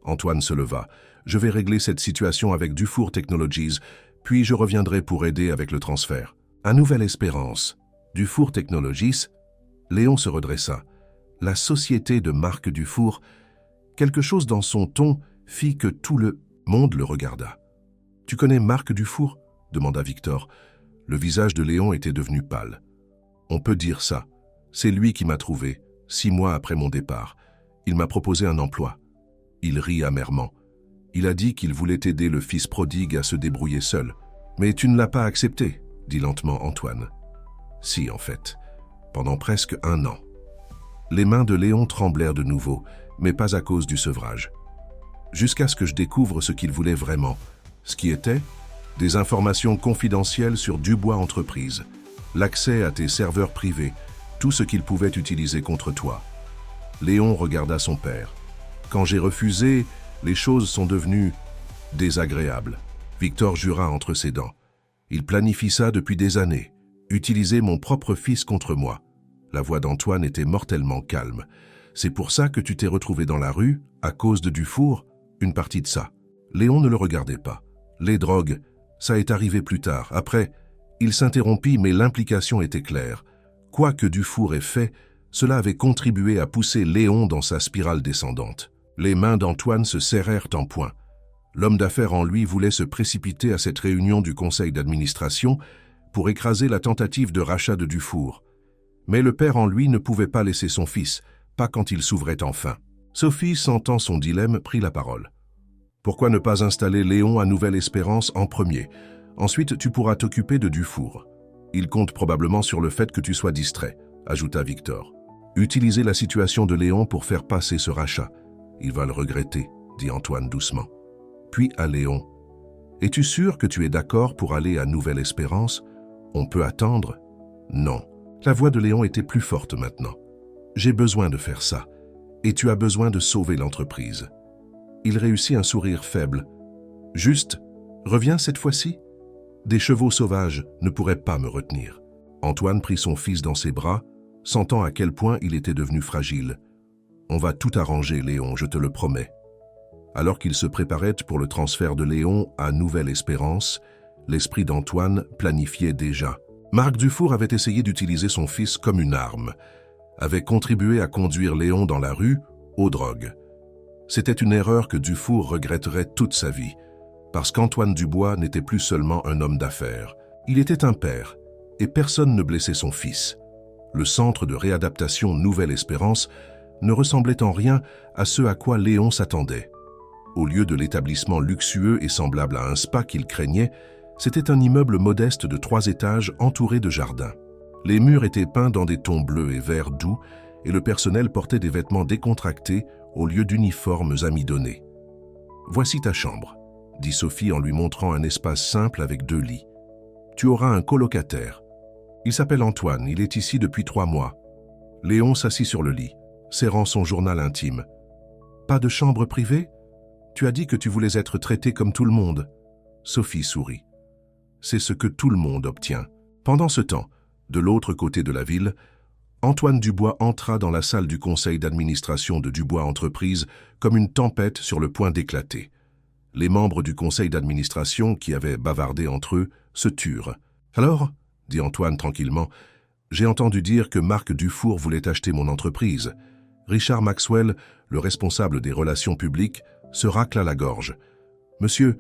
Antoine se leva. Je vais régler cette situation avec Dufour Technologies, puis je reviendrai pour aider avec le transfert. À Nouvelle Espérance. Dufour Technologies. Léon se redressa. La société de Marc Dufour. Quelque chose dans son ton fit que tout le monde le regarda. « Tu connais Marc Dufour ?» demanda Victor. Le visage de Léon était devenu pâle. « On peut dire ça. C'est lui qui m'a trouvé, 6 mois après mon départ. Il m'a proposé un emploi. » Il rit amèrement. Il a dit qu'il voulait aider le fils prodigue à se débrouiller seul. « Mais tu ne l'as pas accepté ?» dit lentement Antoine. « Si, en fait. Pendant presque 1 an. » Les mains de Léon tremblèrent de nouveau, mais pas à cause du sevrage. Jusqu'à ce que je découvre ce qu'il voulait vraiment. Ce qui était des informations confidentielles sur Dubois Entreprises, l'accès à tes serveurs privés, tout ce qu'il pouvait utiliser contre toi. Léon regarda son père. Quand j'ai refusé, les choses sont devenues désagréables. Victor jura entre ses dents. Il planifie ça depuis des années, utiliser mon propre fils contre moi. La voix d'Antoine était mortellement calme. C'est pour ça que tu t'es retrouvé dans la rue, à cause de Dufour, une partie de ça. Léon ne le regardait pas. Les drogues, ça est arrivé plus tard. Après, il s'interrompit, mais l'implication était claire. Quoi que Dufour ait fait, cela avait contribué à pousser Léon dans sa spirale descendante. Les mains d'Antoine se serrèrent en poing. L'homme d'affaires en lui voulait se précipiter à cette réunion du conseil d'administration pour écraser la tentative de rachat de Dufour. Mais le père en lui ne pouvait pas laisser son fils, pas quand il s'ouvrait enfin. Sophie, sentant son dilemme, prit la parole. « Pourquoi ne pas installer Léon à Nouvelle Espérance en premier? Ensuite, tu pourras t'occuper de Dufour. Il compte probablement sur le fait que tu sois distrait, » ajouta Victor. « Utilisez la situation de Léon pour faire passer ce rachat. Il va le regretter, » dit Antoine doucement. Puis à Léon. « Es-tu sûr que tu es d'accord pour aller à Nouvelle Espérance? On peut attendre? » Non. La voix de Léon était plus forte maintenant. « J'ai besoin de faire ça. Et tu as besoin de sauver l'entreprise. » Il réussit un sourire faible. « Juste, reviens cette fois-ci? Des chevaux sauvages ne pourraient pas me retenir. » Antoine prit son fils dans ses bras, sentant à quel point il était devenu fragile. « On va tout arranger, Léon, je te le promets. » Alors qu'il se préparait pour le transfert de Léon à Nouvelle Espérance, l'esprit d'Antoine planifiait déjà. Marc Dufour avait essayé d'utiliser son fils comme une arme, avait contribué à conduire Léon dans la rue, aux drogues. C'était une erreur que Dufour regretterait toute sa vie, parce qu'Antoine Dubois n'était plus seulement un homme d'affaires. Il était un père, et personne ne blessait son fils. Le centre de réadaptation Nouvelle Espérance ne ressemblait en rien à ce à quoi Léon s'attendait. Au lieu de l'établissement luxueux et semblable à un spa qu'il craignait, c'était un immeuble modeste de 3 étages entouré de jardins. Les murs étaient peints dans des tons bleus et verts doux, et le personnel portait des vêtements décontractés au lieu d'uniformes amidonnés. « Voici ta chambre », dit Sophie en lui montrant un espace simple avec 2 lits. « Tu auras un colocataire. Il s'appelle Antoine, il est ici depuis 3 mois. » Léon s'assit sur le lit, serrant son journal intime. « Pas de chambre privée? Tu as dit que tu voulais être traité comme tout le monde. » Sophie sourit. « C'est ce que tout le monde obtient. » Pendant ce temps, de l'autre côté de la ville, Antoine Dubois entra dans la salle du conseil d'administration de Dubois Entreprises comme une tempête sur le point d'éclater. Les membres du conseil d'administration, qui avaient bavardé entre eux, se turent. « Alors, » dit Antoine tranquillement, « j'ai entendu dire que Marc Dufour voulait acheter mon entreprise. » Richard Maxwell, le responsable des relations publiques, se racla la gorge. « Monsieur,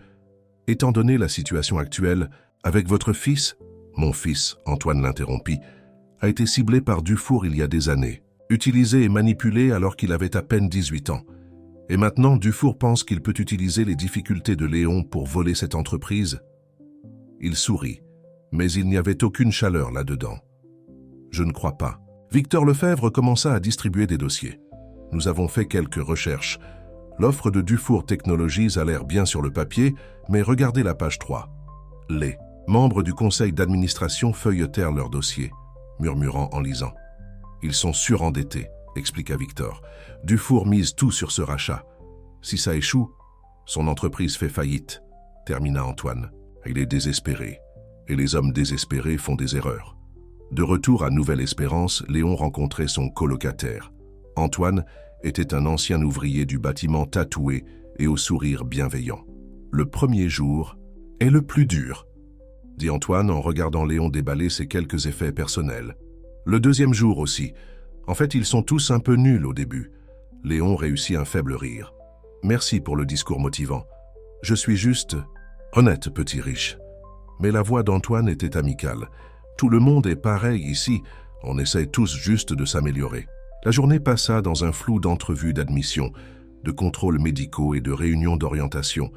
étant donné la situation actuelle, avec votre fils, » Mon fils, Antoine l'interrompit, a été ciblé par Dufour il y a des années, utilisé et manipulé alors qu'il avait à peine 18 ans. Et maintenant, Dufour pense qu'il peut utiliser les difficultés de Léon pour voler cette entreprise. Il sourit, mais il n'y avait aucune chaleur là-dedans. Je ne crois pas. Victor Lefebvre commença à distribuer des dossiers. Nous avons fait quelques recherches. L'offre de Dufour Technologies a l'air bien sur le papier, mais regardez la page 3. Les membres du conseil d'administration feuilletèrent leur dossier, murmurant en lisant. Ils sont surendettés, expliqua Victor. Dufour mise tout sur ce rachat. Si ça échoue, son entreprise fait faillite, termina Antoine. Il est désespéré, et les hommes désespérés font des erreurs. De retour à Nouvelle-Espérance, Léon rencontrait son colocataire. Antoine était un ancien ouvrier du bâtiment tatoué et au sourire bienveillant. Le premier jour est le plus dur, dit Antoine en regardant Léon déballer ses quelques effets personnels. Le deuxième jour aussi. En fait, ils sont tous un peu nuls au début. Léon réussit un faible rire. Merci pour le discours motivant. Je suis juste honnête, petit riche. Mais la voix d'Antoine était amicale. Tout le monde est pareil ici. On essaie tous juste de s'améliorer. La journée passa dans un flou d'entrevues d'admission, de contrôles médicaux et de réunions d'orientation.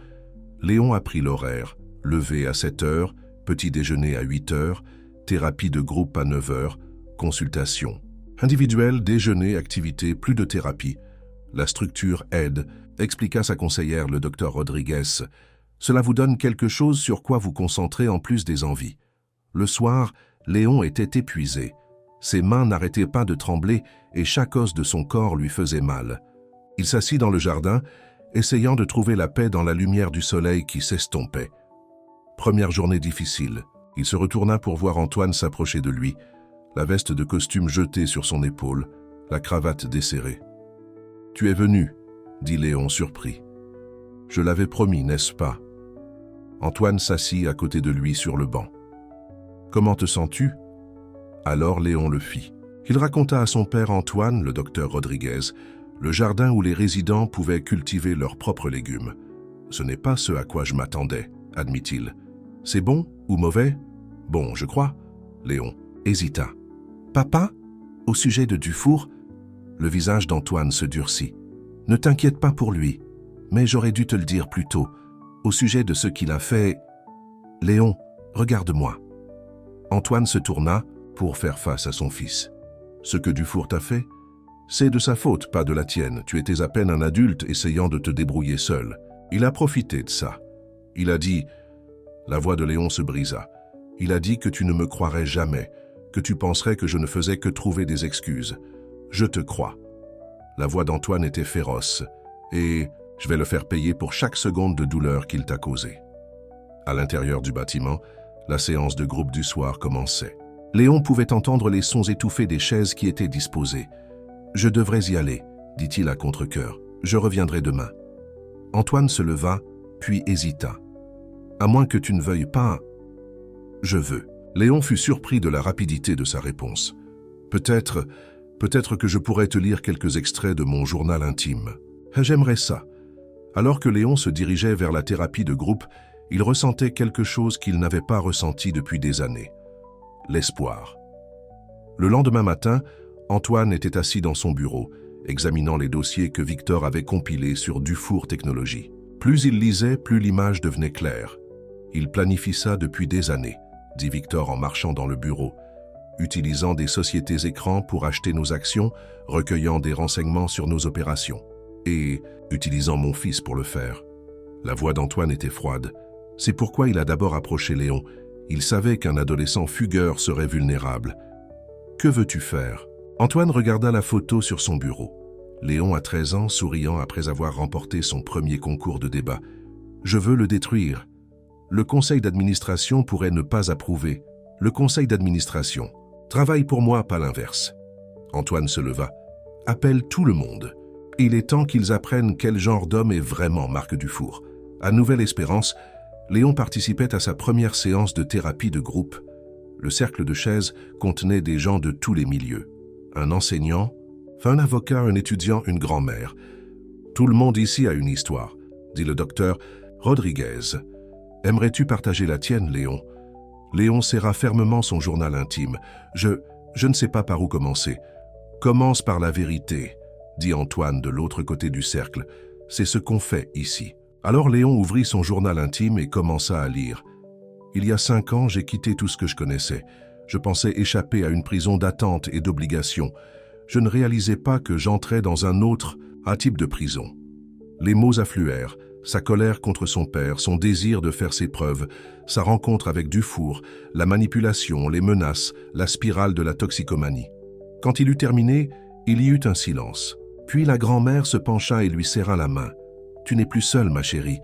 Léon apprit l'horaire. Lever à 7 heures, petit déjeuner à 8 heures, thérapie de groupe à 9 heures, consultation. Individuel, déjeuner, activité, plus de thérapie. La structure aide, expliqua sa conseillère, le docteur Rodriguez. Cela vous donne quelque chose sur quoi vous concentrer en plus des envies. Le soir, Léon était épuisé. Ses mains n'arrêtaient pas de trembler et chaque os de son corps lui faisait mal. Il s'assit dans le jardin, essayant de trouver la paix dans la lumière du soleil qui s'estompait. Première journée difficile. Il se retourna pour voir Antoine s'approcher de lui, la veste de costume jetée sur son épaule, la cravate desserrée. « Tu es venu » dit Léon surpris. « Je l'avais promis, n'est-ce pas ?» Antoine s'assit à côté de lui sur le banc. « Comment te sens-tu » Alors Léon le fit. Il raconta à son père Antoine, le docteur Rodriguez, le jardin où les résidents pouvaient cultiver leurs propres légumes. « Ce n'est pas ce à quoi je m'attendais » admit-il. « C'est bon ou mauvais ?»« Bon, je crois. » Léon hésita. « Papa, au sujet de Dufour ?» Le visage d'Antoine se durcit. « Ne t'inquiète pas pour lui, mais j'aurais dû te le dire plus tôt. Au sujet de ce qu'il a fait... » « Léon, regarde-moi. » Antoine se tourna pour faire face à son fils. « Ce que Dufour t'a fait, c'est de sa faute, pas de la tienne. Tu étais à peine un adulte essayant de te débrouiller seul. Il a profité de ça. Il a dit... » La voix de Léon se brisa. « Il a dit que tu ne me croirais jamais, que tu penserais que je ne faisais que trouver des excuses. Je te crois. » La voix d'Antoine était féroce. « Et je vais le faire payer pour chaque seconde de douleur qu'il t'a causée. » À l'intérieur du bâtiment, la séance de groupe du soir commençait. Léon pouvait entendre les sons étouffés des chaises qui étaient disposées. « Je devrais y aller, » dit-il à contre-cœur. « Je reviendrai demain. » Antoine se leva, puis hésita. « À moins que tu ne veuilles pas... »« Je veux. » Léon fut surpris de la rapidité de sa réponse. « Peut-être que je pourrais te lire quelques extraits de mon journal intime. »« J'aimerais ça. » Alors que Léon se dirigeait vers la thérapie de groupe, il ressentait quelque chose qu'il n'avait pas ressenti depuis des années. L'espoir. Le lendemain matin, Antoine était assis dans son bureau, examinant les dossiers que Victor avait compilés sur Dufour Technologies. Plus il lisait, plus l'image devenait claire. Il planifie ça depuis des années, dit Victor en marchant dans le bureau, utilisant des sociétés écrans pour acheter nos actions, recueillant des renseignements sur nos opérations, et utilisant mon fils pour le faire. La voix d'Antoine était froide. C'est pourquoi il a d'abord approché Léon. Il savait qu'un adolescent fugueur serait vulnérable. « Que veux-tu faire ?» Antoine regarda la photo sur son bureau. Léon a 13 ans, souriant après avoir remporté son premier concours de débat. « Je veux le détruire. » Le conseil d'administration pourrait ne pas approuver. Le conseil d'administration. Travaille pour moi, pas l'inverse. Antoine se leva. « Appelle tout le monde. Il est temps qu'ils apprennent quel genre d'homme est vraiment Marc Dufour. » À Nouvelle-Espérance, Léon participait à sa première séance de thérapie de groupe. Le cercle de chaises contenait des gens de tous les milieux. Un enseignant, un avocat, un étudiant, une grand-mère. « Tout le monde ici a une histoire, » dit le docteur Rodriguez. « Aimerais-tu partager la tienne, Léon ?» Léon serra fermement son journal intime. « Je ne sais pas par où commencer. »« Commence par la vérité, » dit Antoine de l'autre côté du cercle. « C'est ce qu'on fait ici. » Alors Léon ouvrit son journal intime et commença à lire. « Il y a 5 ans, j'ai quitté tout ce que je connaissais. Je pensais échapper à une prison d'attente et d'obligation. je ne réalisais pas que j'entrais dans un autre type de prison. Les mots affluèrent, sa colère contre son père, son désir de faire ses preuves, sa rencontre avec Dufour, la manipulation, les menaces, la spirale de la toxicomanie. Quand il eut terminé, il y eut un silence. Puis la grand-mère se pencha et lui serra la main. « Tu n'es plus seule, ma chérie. »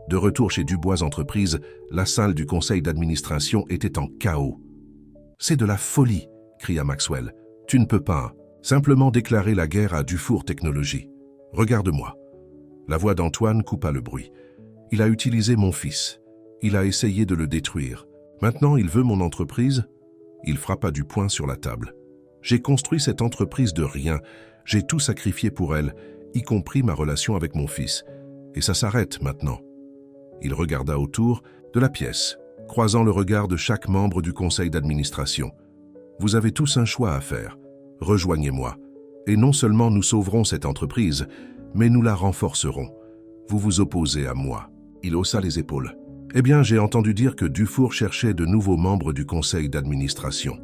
De retour chez Dubois Entreprises, la salle du conseil d'administration était en chaos. « C'est de la folie !» cria Maxwell. « Tu ne peux pas simplement déclarer la guerre à Dufour Technologies. Regarde-moi. » La voix d'Antoine coupa le bruit. « Il a utilisé mon fils. Il a essayé de le détruire. Maintenant, il veut mon entreprise ?» Il frappa du poing sur la table. « J'ai construit cette entreprise de rien. J'ai tout sacrifié pour elle, y compris ma relation avec mon fils. Et ça s'arrête maintenant. » Il regarda autour de la pièce, croisant le regard de chaque membre du conseil d'administration. « Vous avez tous un choix à faire. Rejoignez-moi. Et non seulement nous sauverons cette entreprise, mais nous la renforcerons. Vous vous opposez à moi. » Il haussa les épaules. « Eh bien, j'ai entendu dire que Dufour cherchait de nouveaux membres du conseil d'administration. »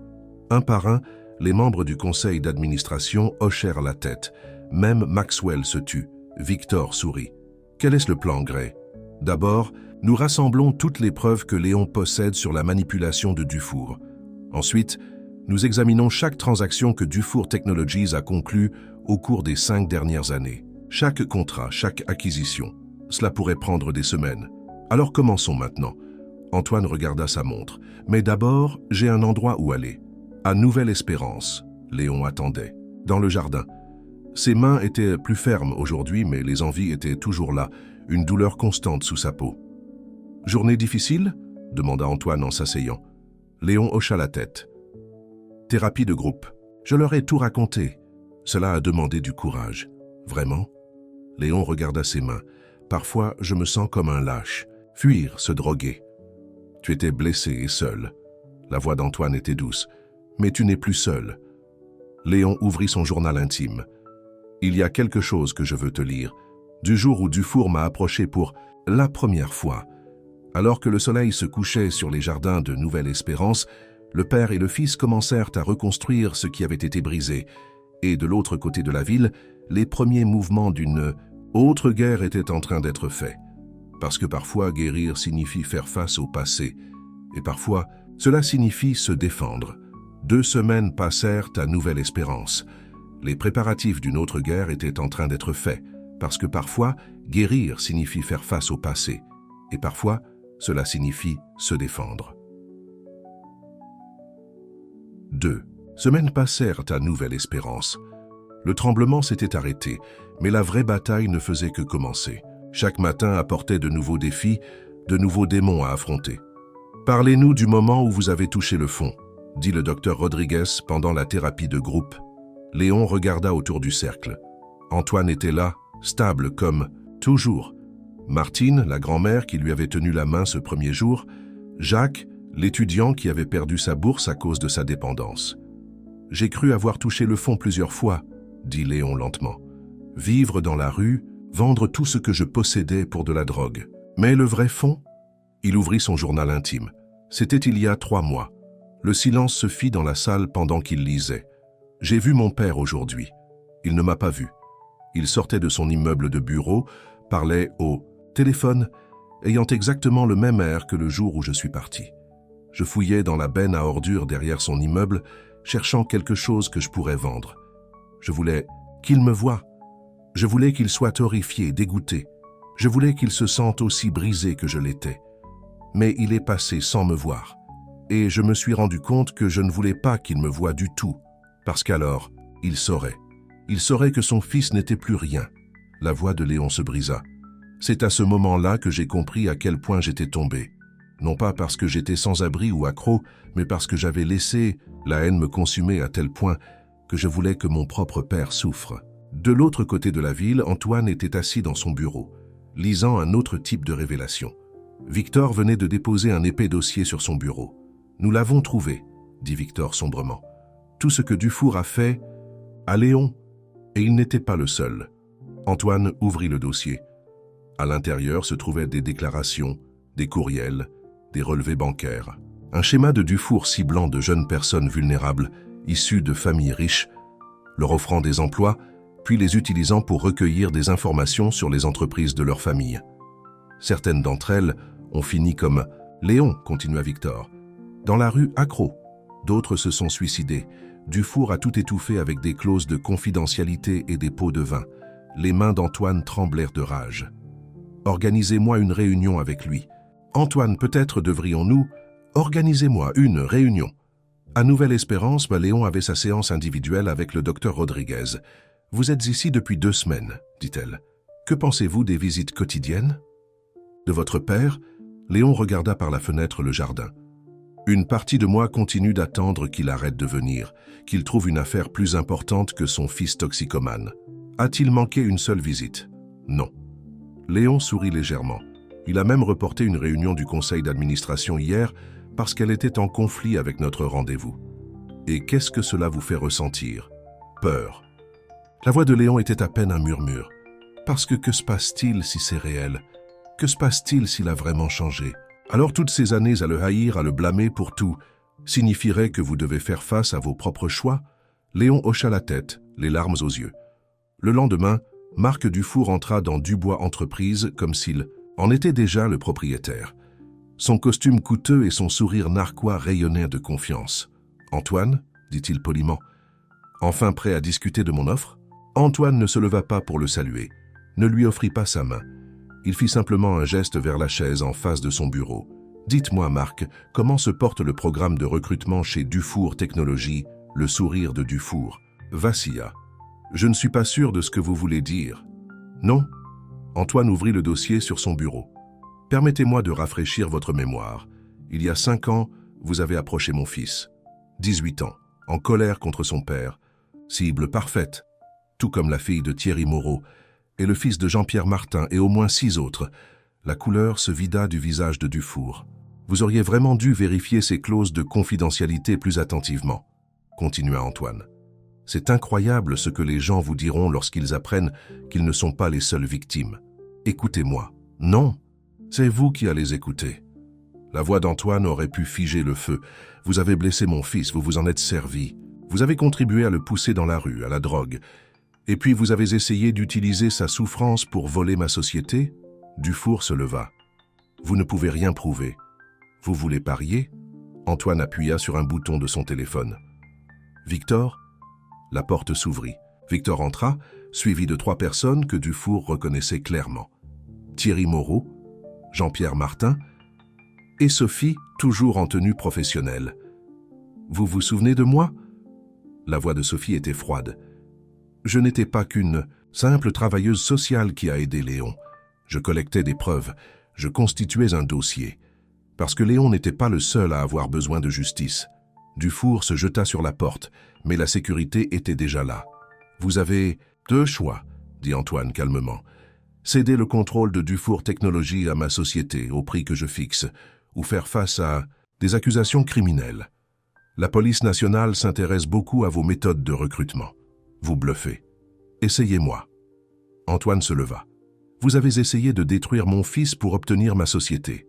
Un par un, les membres du conseil d'administration hochèrent la tête. Même Maxwell se tut. Victor sourit. « Quel est le plan, Gray ? » « D'abord, nous rassemblons toutes les preuves que Léon possède sur la manipulation de Dufour. Ensuite, nous examinons chaque transaction que Dufour Technologies a conclue au cours des 5 dernières années. Chaque contrat, chaque acquisition. Cela pourrait prendre des semaines. Alors commençons maintenant. » Antoine regarda sa montre. « Mais d'abord, j'ai un endroit où aller. À Nouvelle-Espérance. » Léon attendait. Dans le jardin. Ses mains étaient plus fermes aujourd'hui, mais les envies étaient toujours là, une douleur constante sous sa peau. « Journée difficile ?» demanda Antoine en s'asseyant. Léon hocha la tête. « Thérapie de groupe. Je leur ai tout raconté. Cela a demandé du courage. » « Vraiment ?» Léon regarda ses mains. « Parfois, je me sens comme un lâche. Fuir, se droguer. Tu étais blessé et seul. » La voix d'Antoine était douce. « Mais tu n'es plus seul. » Léon ouvrit son journal intime. « Il y a quelque chose que je veux te lire. Du jour où Dufour m'a approché pour la première fois. Alors que le soleil se couchait sur les jardins de Nouvelle-Espérance, le père et le fils commencèrent à reconstruire ce qui avait été brisé. Et de l'autre côté de la ville, les premiers mouvements d'une autre guerre étaient en train d'être faits. Parce que parfois, guérir signifie faire face au passé. Et parfois, cela signifie se défendre. 2 semaines passèrent à Nouvelle-Espérance. Les préparatifs d'une autre guerre étaient en train d'être faits. Parce que parfois, guérir signifie faire face au passé. Et parfois, cela signifie se défendre. 2 semaines passèrent à Nouvelle-Espérance. Le tremblement s'était arrêté, mais la vraie bataille ne faisait que commencer. Chaque matin apportait de nouveaux défis, de nouveaux démons à affronter. « Parlez-nous du moment où vous avez touché le fond », dit le docteur Rodriguez pendant la thérapie de groupe. Léon regarda autour du cercle. Antoine était là, stable comme toujours. Martine, la grand-mère qui lui avait tenu la main ce premier jour. Jacques, l'étudiant qui avait perdu sa bourse à cause de sa dépendance. « J'ai cru avoir touché le fond plusieurs fois, » dit Léon lentement. « Vivre dans la rue, vendre tout ce que je possédais pour de la drogue. Mais le vrai fond ?» Il ouvrit son journal intime. C'était il y a 3 mois. Le silence se fit dans la salle pendant qu'il lisait. « J'ai vu mon père aujourd'hui. Il ne m'a pas vu. Il sortait de son immeuble de bureau, parlait au téléphone, ayant exactement le même air que le jour où je suis parti. Je fouillais dans la benne à ordures derrière son immeuble, cherchant quelque chose que je pourrais vendre. Je voulais qu'il me voie. Je voulais qu'il soit horrifié, dégoûté. Je voulais qu'il se sente aussi brisé que je l'étais. Mais il est passé sans me voir. Et je me suis rendu compte que je ne voulais pas qu'il me voie du tout, parce qu'alors, il saurait. Il saurait que son fils n'était plus rien. La voix de Léon se brisa. C'est à ce moment-là que j'ai compris à quel point j'étais tombé. Non pas parce que j'étais sans abri ou accro, mais parce que j'avais laissé la haine me consumer à tel point que je voulais que mon propre père souffre. De l'autre côté de la ville, Antoine était assis dans son bureau, lisant un autre type de révélation. Victor venait de déposer un épais dossier sur son bureau. « Nous l'avons trouvé », dit Victor sombrement. « Tout ce que Dufour a fait à Léon, et il n'était pas le seul. » Antoine ouvrit le dossier. À l'intérieur se trouvaient des déclarations, des courriels, des relevés bancaires. Un schéma de Dufour ciblant de jeunes personnes vulnérables, issues de familles riches, leur offrant des emplois, puis les utilisant pour recueillir des informations sur les entreprises de leur famille. Certaines d'entre elles ont fini comme « Léon », continua Victor, dans la rue Accro. D'autres se sont suicidés. Dufour a tout étouffé avec des clauses de confidentialité et des pots de vin. Les mains d'Antoine tremblèrent de rage. « Organisez-moi une réunion avec lui. Antoine, peut-être devrions-nous... Organisez-moi une réunion. » À Nouvelle-Espérance, Léon avait sa séance individuelle avec le docteur Rodriguez. « Vous êtes ici depuis 2 semaines, dit-elle. Que pensez-vous des visites quotidiennes ? » De votre père, Léon regarda par la fenêtre le jardin. Une partie de moi continue d'attendre qu'il arrête de venir, qu'il trouve une affaire plus importante que son fils toxicomane. A-t-il manqué une seule visite? Non. Léon sourit légèrement. Il a même reporté une réunion du conseil d'administration hier parce qu'elle était en conflit avec notre rendez-vous. Et qu'est-ce que cela vous fait ressentir? Peur. La voix de Léon était à peine un murmure. Parce que se passe-t-il si c'est réel? Que se passe-t-il s'il a vraiment changé? Alors toutes ces années à le haïr, à le blâmer pour tout, signifierait que vous devez faire face à vos propres choix? Léon hocha la tête, les larmes aux yeux. Le lendemain, Marc Dufour entra dans Dubois Entreprises comme s'il en était déjà le propriétaire. Son costume coûteux et son sourire narquois rayonnaient de confiance. « Antoine » dit-il poliment. « Enfin prêt à discuter de mon offre ?» Antoine ne se leva pas pour le saluer, ne lui offrit pas sa main. Il fit simplement un geste vers la chaise en face de son bureau. « Dites-moi, Marc, comment se porte le programme de recrutement chez Dufour Technologies, le sourire de Dufour ?» Vacilla. « Je ne suis pas sûr de ce que vous voulez dire. » « Non ?» Antoine ouvrit le dossier sur son bureau. « Permettez-moi de rafraîchir votre mémoire. Il y a 5 ans, vous avez approché mon fils. 18 ans, en colère contre son père. Cible parfaite, tout comme la fille de Thierry Moreau et le fils de Jean-Pierre Martin et au moins 6 autres. La couleur se vida du visage de Dufour. Vous auriez vraiment dû vérifier ces clauses de confidentialité plus attentivement, continua Antoine. C'est incroyable ce que les gens vous diront lorsqu'ils apprennent qu'ils ne sont pas les seules victimes. Écoutez-moi. Non, c'est vous qui allez écouter. La voix d'Antoine aurait pu figer le feu. Vous avez blessé mon fils, vous vous en êtes servi. Vous avez contribué à le pousser dans la rue, à la drogue. Et puis vous avez essayé d'utiliser sa souffrance pour voler ma société? Dufour se leva. Vous ne pouvez rien prouver. Vous voulez parier? Antoine appuya sur un bouton de son téléphone. Victor? La porte s'ouvrit. Victor entra, suivi de 3 personnes que Dufour reconnaissait clairement. Thierry Moreau, Jean-Pierre Martin et Sophie, toujours en tenue professionnelle. « Vous vous souvenez de moi ?» La voix de Sophie était froide. « Je n'étais pas qu'une simple travailleuse sociale qui a aidé Léon. Je collectais des preuves, je constituais un dossier. Parce que Léon n'était pas le seul à avoir besoin de justice. » Dufour se jeta sur la porte, mais la sécurité était déjà là. « Vous avez 2 choix, » dit Antoine calmement. « Céder le contrôle de Dufour Technologies à ma société au prix que je fixe, ou faire face à des accusations criminelles. La police nationale s'intéresse beaucoup à vos méthodes de recrutement. Vous bluffez. Essayez-moi. » Antoine se leva. « Vous avez essayé de détruire mon fils pour obtenir ma société.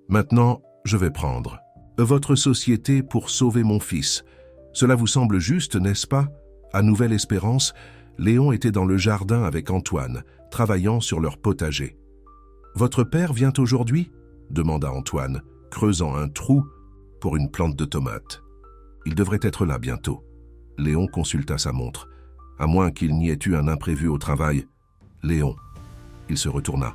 Maintenant, je vais prendre votre société pour sauver mon fils. Cela vous semble juste, n'est-ce pas? » À Nouvelle-Espérance, Léon était dans le jardin avec Antoine, travaillant sur leur potager. « Votre père vient aujourd'hui ?» demanda Antoine, creusant un trou pour une plante de tomates. « Il devrait être là bientôt. » Léon consulta sa montre. À moins qu'il n'y ait eu un imprévu au travail. « Léon !» Il se retourna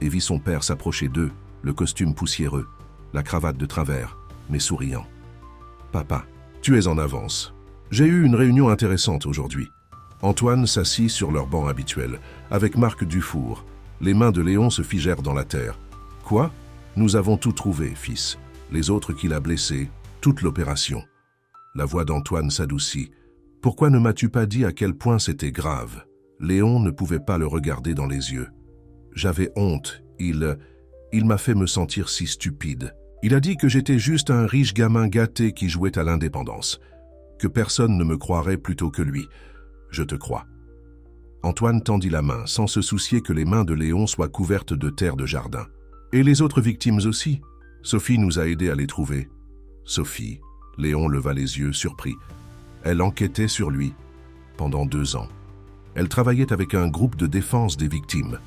et vit son père s'approcher d'eux, le costume poussiéreux, la cravate de travers, mais souriant. « Papa, tu es en avance. J'ai eu une réunion intéressante aujourd'hui. » Antoine s'assit sur leur banc habituel, avec Marc Dufour. Les mains de Léon se figèrent dans la terre. « Quoi? Nous avons tout trouvé, fils. Les autres qu'il a blessés, toute l'opération. » La voix d'Antoine s'adoucit. « Pourquoi ne m'as-tu pas dit à quel point c'était grave ?» Léon ne pouvait pas le regarder dans les yeux. « J'avais honte. Il m'a fait me sentir si stupide. Il a dit que j'étais juste un riche gamin gâté qui jouait à l'indépendance. Que personne ne me croirait plutôt que lui. Je te crois. » Antoine tendit la main, sans se soucier que les mains de Léon soient couvertes de terre de jardin. « Et les autres victimes aussi? Sophie nous a aidés à les trouver. » « Sophie ?» Léon leva les yeux, surpris. « Elle enquêtait sur lui. » pendant 2 ans. Elle travaillait avec un groupe de défense des victimes.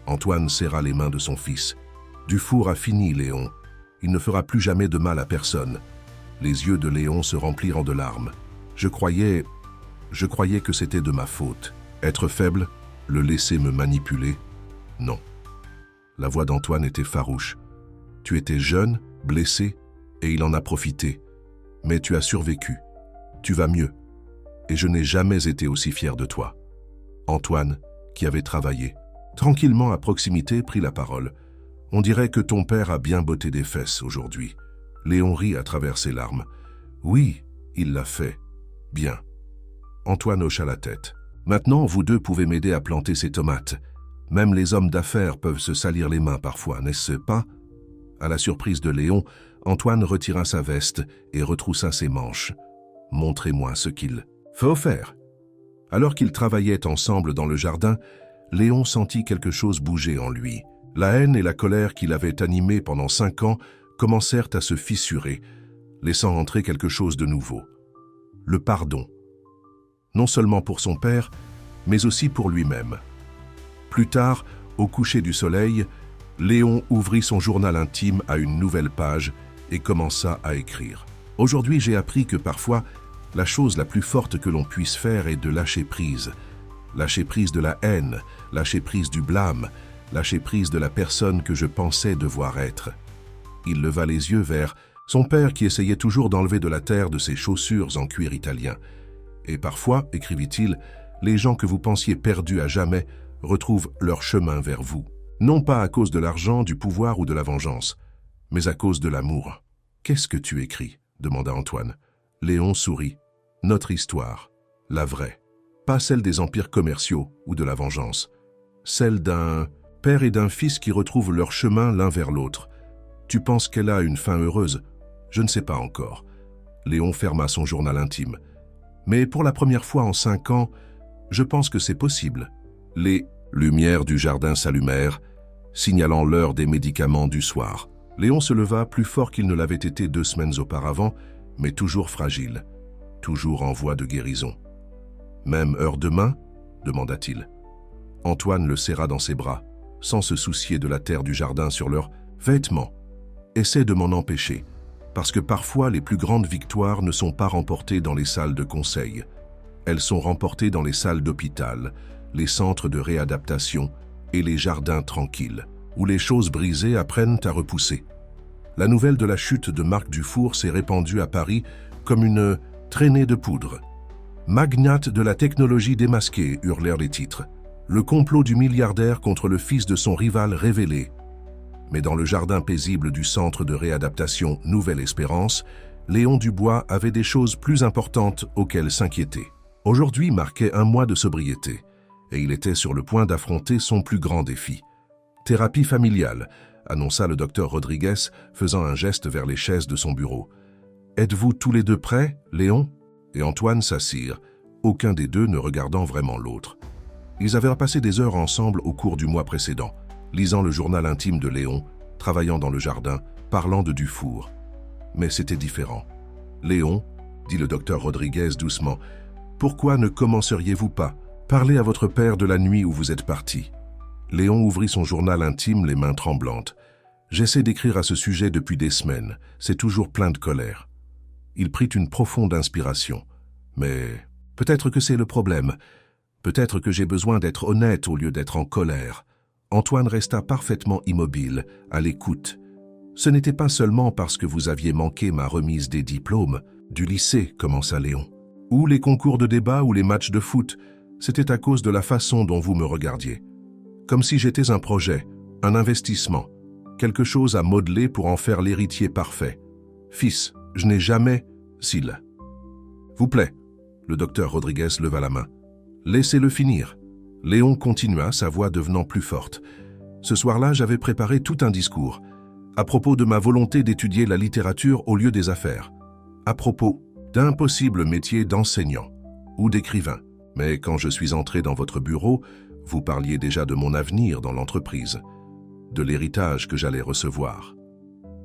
Antoine serra les mains de son fils. Dufour a fini, Léon. Il ne fera plus jamais de mal à personne. Les yeux de Léon se remplirent de larmes. Je croyais que c'était de ma faute. Être faible, le laisser me manipuler, non. La voix d'Antoine était farouche. Tu étais jeune, blessé, et il en a profité. Mais tu as survécu. Tu vas mieux. Et je n'ai jamais été aussi fier de toi. Antoine, qui avait travaillé, tranquillement à proximité, prit la parole. On dirait que ton père a bien botté des fesses aujourd'hui. Léon rit à travers ses larmes. Oui, il l'a fait. Bien. Antoine hocha la tête. Maintenant, vous deux pouvez m'aider à planter ces tomates. Même les hommes d'affaires peuvent se salir les mains parfois, n'est-ce pas? À la surprise de Léon, Antoine retira sa veste et retroussa ses manches. Montrez-moi ce qu'il faut faire. Alors qu'ils travaillaient ensemble dans le jardin, Léon sentit quelque chose bouger en lui. La haine et la colère qui l'avaient animé pendant 5 ans commencèrent à se fissurer, laissant entrer quelque chose de nouveau. Le pardon. Non seulement pour son père, mais aussi pour lui-même. Plus tard, au coucher du soleil, Léon ouvrit son journal intime à une nouvelle page et commença à écrire. Aujourd'hui, j'ai appris que parfois, la chose la plus forte que l'on puisse faire est de lâcher prise. Lâcher prise de la haine, lâcher prise du blâme, lâcher prise de la personne que je pensais devoir être. Il leva les yeux vers son père qui essayait toujours d'enlever de la terre de ses chaussures en cuir italien. Et parfois, écrivit-il, les gens que vous pensiez perdus à jamais retrouvent leur chemin vers vous. Non pas à cause de l'argent, du pouvoir ou de la vengeance, mais à cause de l'amour. « Qu'est-ce que tu écris » demanda Antoine. Léon sourit. « Notre histoire, la vraie. Pas celle des empires commerciaux ou de la vengeance. Celle d'un père et d'un fils qui retrouvent leur chemin l'un vers l'autre. Tu penses qu'elle a une fin heureuse? Je ne sais pas encore. » Léon ferma son journal intime. « Mais pour la première fois en 5 ans, je pense que c'est possible. » Les lumières du jardin s'allumèrent, signalant l'heure des médicaments du soir. Léon se leva plus fort qu'il ne l'avait été 2 semaines auparavant, mais toujours fragile, toujours en voie de guérison. « Même heure demain » demanda-t-il. Antoine le serra dans ses bras, sans se soucier de la terre du jardin sur leurs vêtements. « Essaie de m'en empêcher, parce que parfois les plus grandes victoires ne sont pas remportées dans les salles de conseil. Elles sont remportées dans les salles d'hôpital, les centres de réadaptation et les jardins tranquilles, où les choses brisées apprennent à repousser. » La nouvelle de la chute de Marc Dufour s'est répandue à Paris comme une traînée de poudre. « Magnate de la technologie démasquée » hurlèrent les titres. Le complot du milliardaire contre le fils de son rival révélé. Mais dans le jardin paisible du centre de réadaptation Nouvelle Espérance, Léon Dubois avait des choses plus importantes auxquelles s'inquiéter. Aujourd'hui marquait 1 mois de sobriété, et il était sur le point d'affronter son plus grand défi. « Thérapie familiale », annonça le docteur Rodriguez, faisant un geste vers les chaises de son bureau. « Êtes-vous tous les deux prêts, Léon ?» Et Antoine s'assirent, aucun des deux ne regardant vraiment l'autre. Ils avaient passé des heures ensemble au cours du mois précédent, lisant le journal intime de Léon, travaillant dans le jardin, parlant de Dufour. Mais c'était différent. « Léon, » dit le docteur Rodriguez doucement, « pourquoi ne commenceriez-vous pas? Parlez à votre père de la nuit où vous êtes parti. » Léon ouvrit son journal intime, les mains tremblantes. « J'essaie d'écrire à ce sujet depuis des semaines. C'est toujours plein de colère. » Il prit une profonde inspiration. « Mais peut-être que c'est le problème. Peut-être que j'ai besoin d'être honnête au lieu d'être en colère. » Antoine resta parfaitement immobile, à l'écoute. « Ce n'était pas seulement parce que vous aviez manqué ma remise des diplômes du lycée, » commença Léon. « Ou les concours de débat ou les matchs de foot. C'était à cause de la façon dont vous me regardiez. Comme si j'étais un projet, un investissement, quelque chose à modeler pour en faire l'héritier parfait. Fils, je n'ai jamais... S'il vous plaît. » Le docteur Rodriguez leva la main. « Laissez-le finir. » Léon continua, sa voix devenant plus forte. « Ce soir-là, j'avais préparé tout un discours, à propos de ma volonté d'étudier la littérature au lieu des affaires, à propos d'un possible métier d'enseignant ou d'écrivain. Mais quand je suis entré dans votre bureau, vous parliez déjà de mon avenir dans l'entreprise, de l'héritage que j'allais recevoir. »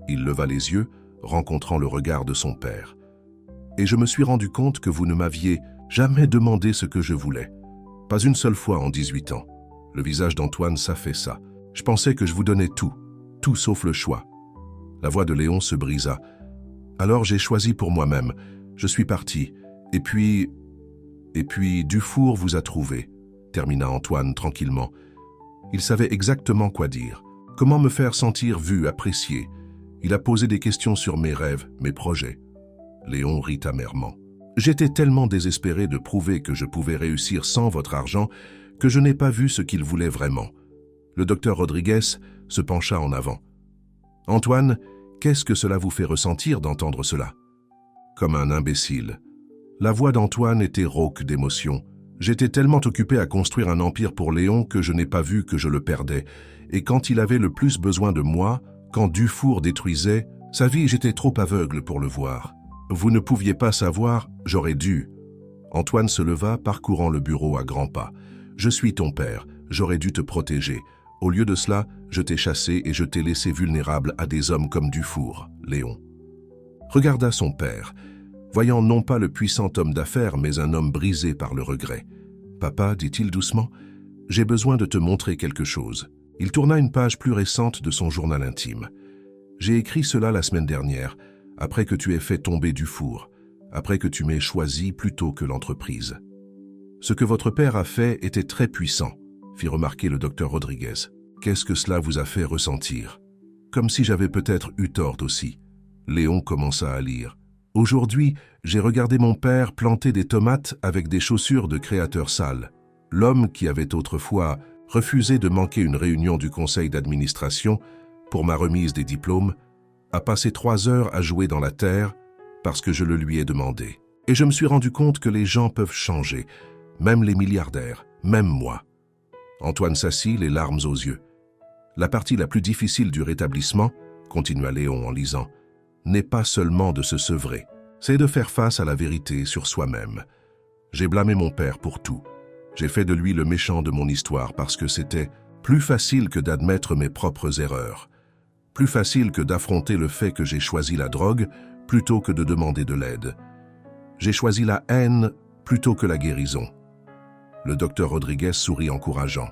Il leva les yeux, rencontrant le regard de son père. « Et je me suis rendu compte que vous ne m'aviez jamais demandé ce que je voulais. Pas une seule fois en 18 ans. Le visage d'Antoine s'affaissa. Je pensais que je vous donnais tout, tout sauf le choix. La voix de Léon se brisa. Alors j'ai choisi pour moi-même. Je suis parti. Et puis Dufour vous a trouvé, termina Antoine tranquillement. Il savait exactement quoi dire. Comment me faire sentir vu, apprécié. Il a posé des questions sur mes rêves, mes projets. Léon rit amèrement. J'étais tellement désespéré de prouver que je pouvais réussir sans votre argent que je n'ai pas vu ce qu'il voulait vraiment. Le docteur Rodriguez se pencha en avant. Antoine, qu'est-ce que cela vous fait ressentir d'entendre cela? Comme un imbécile. La voix d'Antoine était rauque d'émotion. J'étais tellement occupé à construire un empire pour Léon que je n'ai pas vu que je le perdais. Et quand il avait le plus besoin de moi, quand Dufour détruisait sa vie, j'étais trop aveugle pour le voir. Vous ne pouviez pas savoir, j'aurais dû. Antoine se leva, parcourant le bureau à grands pas. Je suis ton père, j'aurais dû te protéger. Au lieu de cela, je t'ai chassé et je t'ai laissé vulnérable à des hommes comme Dufour, Léon. Regarda son père, voyant non pas le puissant homme d'affaires, mais un homme brisé par le regret. « Papa, dit-il doucement, j'ai besoin de te montrer quelque chose. » Il tourna une page plus récente de son journal intime. « J'ai écrit cela la semaine dernière, après que tu aies fait tomber Dufour, après que tu m'aies choisi plutôt que l'entreprise. Ce que votre père a fait était très puissant, fit remarquer le docteur Rodriguez. Qu'est-ce que cela vous a fait ressentir? Comme si j'avais peut-être eu tort aussi. Léon commença à lire. Aujourd'hui, j'ai regardé mon père planter des tomates avec des chaussures de créateur sale. L'homme qui avait autrefois refusé de manquer une réunion du conseil d'administration pour ma remise des diplômes, a passé 3 heures à jouer dans la terre parce que je le lui ai demandé. Et je me suis rendu compte que les gens peuvent changer, même les milliardaires, même moi. Antoine s'assit, les larmes aux yeux. La partie la plus difficile du rétablissement, continua Léon en lisant, n'est pas seulement de se sevrer, c'est de faire face à la vérité sur soi-même. J'ai blâmé mon père pour tout. J'ai fait de lui le méchant de mon histoire parce que c'était plus facile que d'admettre mes propres erreurs. Plus facile que d'affronter le fait que j'ai choisi la drogue plutôt que de demander de l'aide. J'ai choisi la haine plutôt que la guérison. Le docteur Rodriguez sourit encourageant.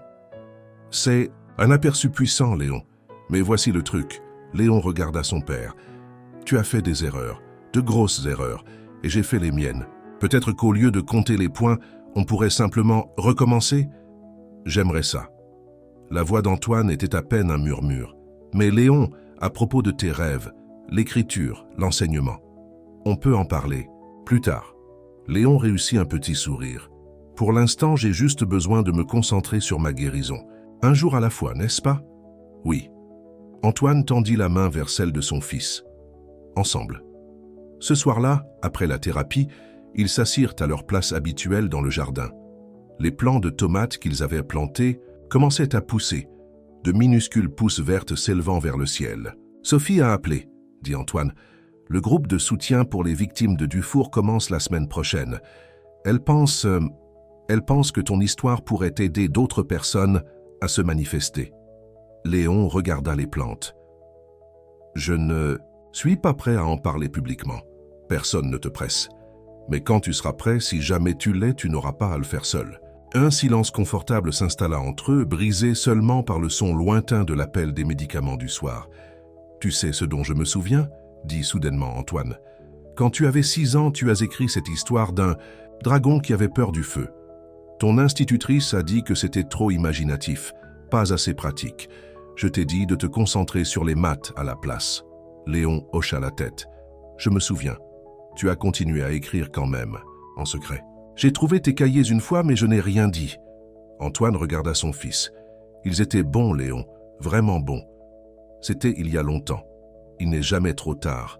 C'est un aperçu puissant, Léon. Mais voici le truc. Léon regarda son père. Tu as fait des erreurs, de grosses erreurs, et j'ai fait les miennes. Peut-être qu'au lieu de compter les points, on pourrait simplement recommencer? J'aimerais ça. La voix d'Antoine était à peine un murmure. Mais Léon, à propos de tes rêves, l'écriture, l'enseignement, on peut en parler plus tard. Léon réussit un petit sourire. Pour l'instant, j'ai juste besoin de me concentrer sur ma guérison. Un jour à la fois, n'est-ce pas? Oui. Antoine tendit la main vers celle de son fils. Ensemble. Ce soir-là, après la thérapie, ils s'assirent à leur place habituelle dans le jardin. Les plants de tomates qu'ils avaient plantés commençaient à pousser, de minuscules pousses vertes s'élevant vers le ciel. « Sophie a appelé, » dit Antoine. « Le groupe de soutien pour les victimes de Dufour commence la semaine prochaine. Elle pense que ton histoire pourrait aider d'autres personnes à se manifester. » Léon regarda les plantes. « Je ne suis pas prêt à en parler publiquement. Personne ne te presse. Mais quand tu seras prêt, si jamais tu l'es, tu n'auras pas à le faire seul. » Un silence confortable s'installa entre eux, brisé seulement par le son lointain de l'appel des médicaments du soir. « Tu sais ce dont je me souviens ?» dit soudainement Antoine. « Quand tu avais 6 ans, tu as écrit cette histoire d'un dragon qui avait peur du feu. Ton institutrice a dit que c'était trop imaginatif, pas assez pratique. Je t'ai dit de te concentrer sur les maths à la place. » Léon hocha la tête. « Je me souviens. Tu as continué à écrire quand même, en secret. J'ai trouvé tes cahiers une fois, mais je n'ai rien dit. » Antoine regarda son fils. Ils étaient bons, Léon, vraiment bons. C'était il y a longtemps. Il n'est jamais trop tard.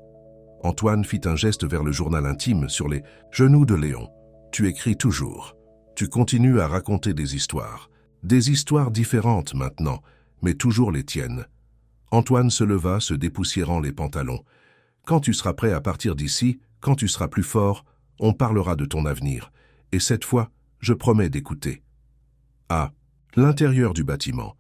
Antoine fit un geste vers le journal intime sur les genoux de Léon. Tu écris toujours. Tu continues à raconter des histoires. Des histoires différentes maintenant, mais toujours les tiennes. Antoine se leva, se dépoussiérant les pantalons. Quand tu seras prêt à partir d'ici, quand tu seras plus fort, on parlera de ton avenir. Et cette fois, je promets d'écouter. À l'intérieur du bâtiment,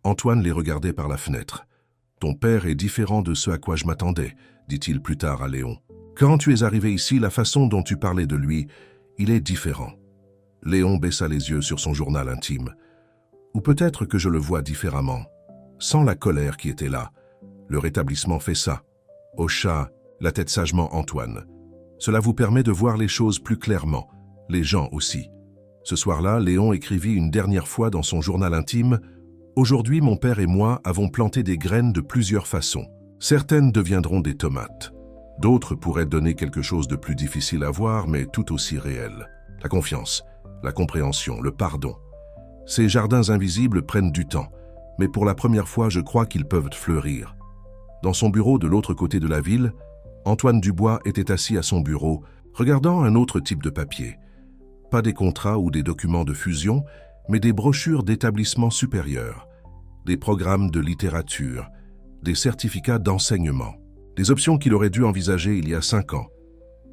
Antoine les regardait par la fenêtre. « Ton père est différent de ce à quoi je m'attendais, dit-il plus tard à Léon. Quand tu es arrivé ici, la façon dont tu parlais de lui, Il est différent. Léon baissa les yeux sur son journal intime. Ou peut-être que je le vois différemment, sans la colère qui était là. Le rétablissement fait ça. Hocha la tête sagement Antoine. Cela vous permet de voir les choses plus clairement, les gens aussi. Ce soir-là, Léon écrivit une dernière fois dans son journal intime « Aujourd'hui, mon père et moi avons planté des graines de plusieurs façons. Certaines deviendront des tomates. D'autres pourraient donner quelque chose de plus difficile à voir, mais tout aussi réel. La confiance, la compréhension, le pardon. Ces jardins invisibles prennent du temps, mais pour la première fois, je crois qu'ils peuvent fleurir. » Dans son bureau de l'autre côté de la ville, Antoine Dubois était assis à son bureau, regardant un autre type de papier. Pas des contrats ou des documents de fusion, mais des brochures d'établissements supérieurs, des programmes de littérature, des certificats d'enseignement, des options qu'il aurait dû envisager il y a 5 ans.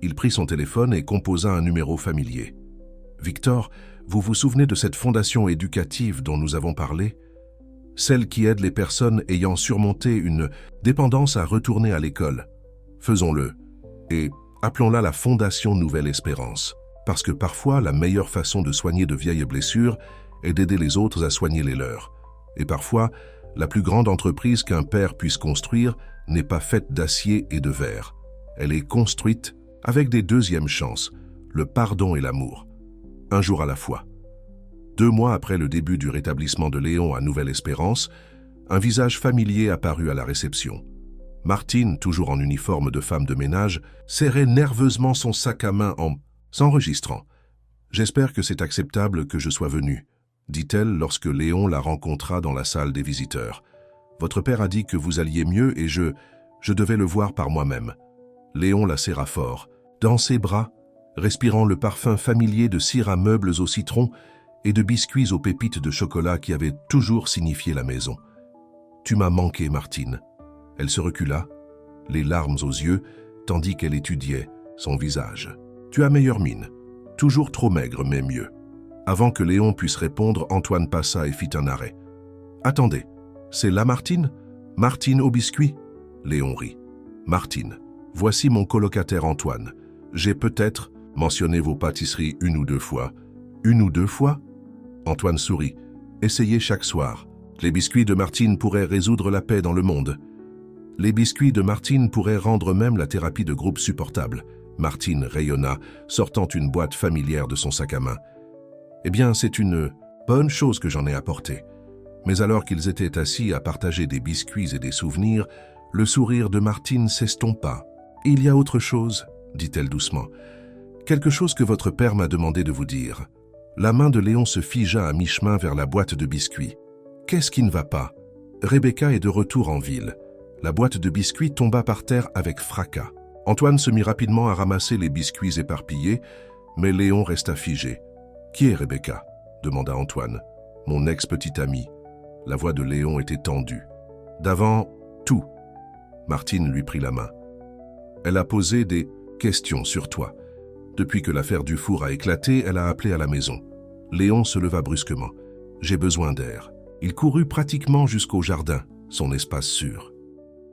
Il prit son téléphone et composa un numéro familier. « Victor, vous vous souvenez de cette fondation éducative dont nous avons parlé ? Celle qui aide les personnes ayant surmonté une dépendance à retourner à l'école. Faisons-le, et appelons-la la Fondation Nouvelle Espérance, parce que parfois la meilleure façon de soigner de vieilles blessures est d'aider les autres à soigner les leurs. Et parfois, la plus grande entreprise qu'un père puisse construire n'est pas faite d'acier et de verre. Elle est construite avec des deuxièmes chances, le pardon et l'amour. Un jour à la fois. 2 mois après le début du rétablissement de Léon à Nouvelle Espérance, un visage familier apparut à la réception. Martine, toujours en uniforme de femme de ménage, serrait nerveusement son sac à main en s'enregistrant. « J'espère que c'est acceptable que je sois venue », dit-elle lorsque Léon la rencontra dans la salle des visiteurs. « Votre père a dit que vous alliez mieux et je devais le voir par moi-même. » Léon la serra fort, dans ses bras, respirant le parfum familier de cire à meubles au citron et de biscuits aux pépites de chocolat qui avaient toujours signifié la maison. « Tu m'as manqué, Martine. » Elle se recula, les larmes aux yeux, tandis qu'elle étudiait son visage. « Tu as meilleure mine. Toujours trop maigre, mais mieux. » Avant que Léon puisse répondre, Antoine passa et fit un arrêt. « Attendez, c'est là Martine? Martine au biscuit ?» Léon rit. « Martine, voici mon colocataire Antoine. J'ai peut-être mentionné vos pâtisseries 1 ou 2 fois. 1 ou 2 fois ?» Antoine sourit. « Essayez chaque soir. Les biscuits de Martine pourraient résoudre la paix dans le monde. » Les biscuits de Martine pourraient rendre même la thérapie de groupe supportable. Martine rayonna, sortant une boîte familière de son sac à main. « Eh bien, c'est une bonne chose que j'en ai apporté. » Mais alors qu'ils étaient assis à partager des biscuits et des souvenirs, le sourire de Martine s'estompa. « Il y a autre chose, » dit-elle doucement. « Quelque chose que votre père m'a demandé de vous dire. » La main de Léon se figea à mi-chemin vers la boîte de biscuits. « Qu'est-ce qui ne va pas ? Rebecca est de retour en ville. » La boîte de biscuits tomba par terre avec fracas. Antoine se mit rapidement à ramasser les biscuits éparpillés, mais Léon resta figé. « Qui est Rebecca ?» demanda Antoine. « Mon ex-petite amie. » La voix de Léon était tendue. « D'avant tout. » Martine lui prit la main. « Elle a posé des questions sur toi. Depuis que l'affaire Dufour a éclaté, elle a appelé à la maison. » Léon se leva brusquement. « J'ai besoin d'air. » Il courut pratiquement jusqu'au jardin, son espace sûr.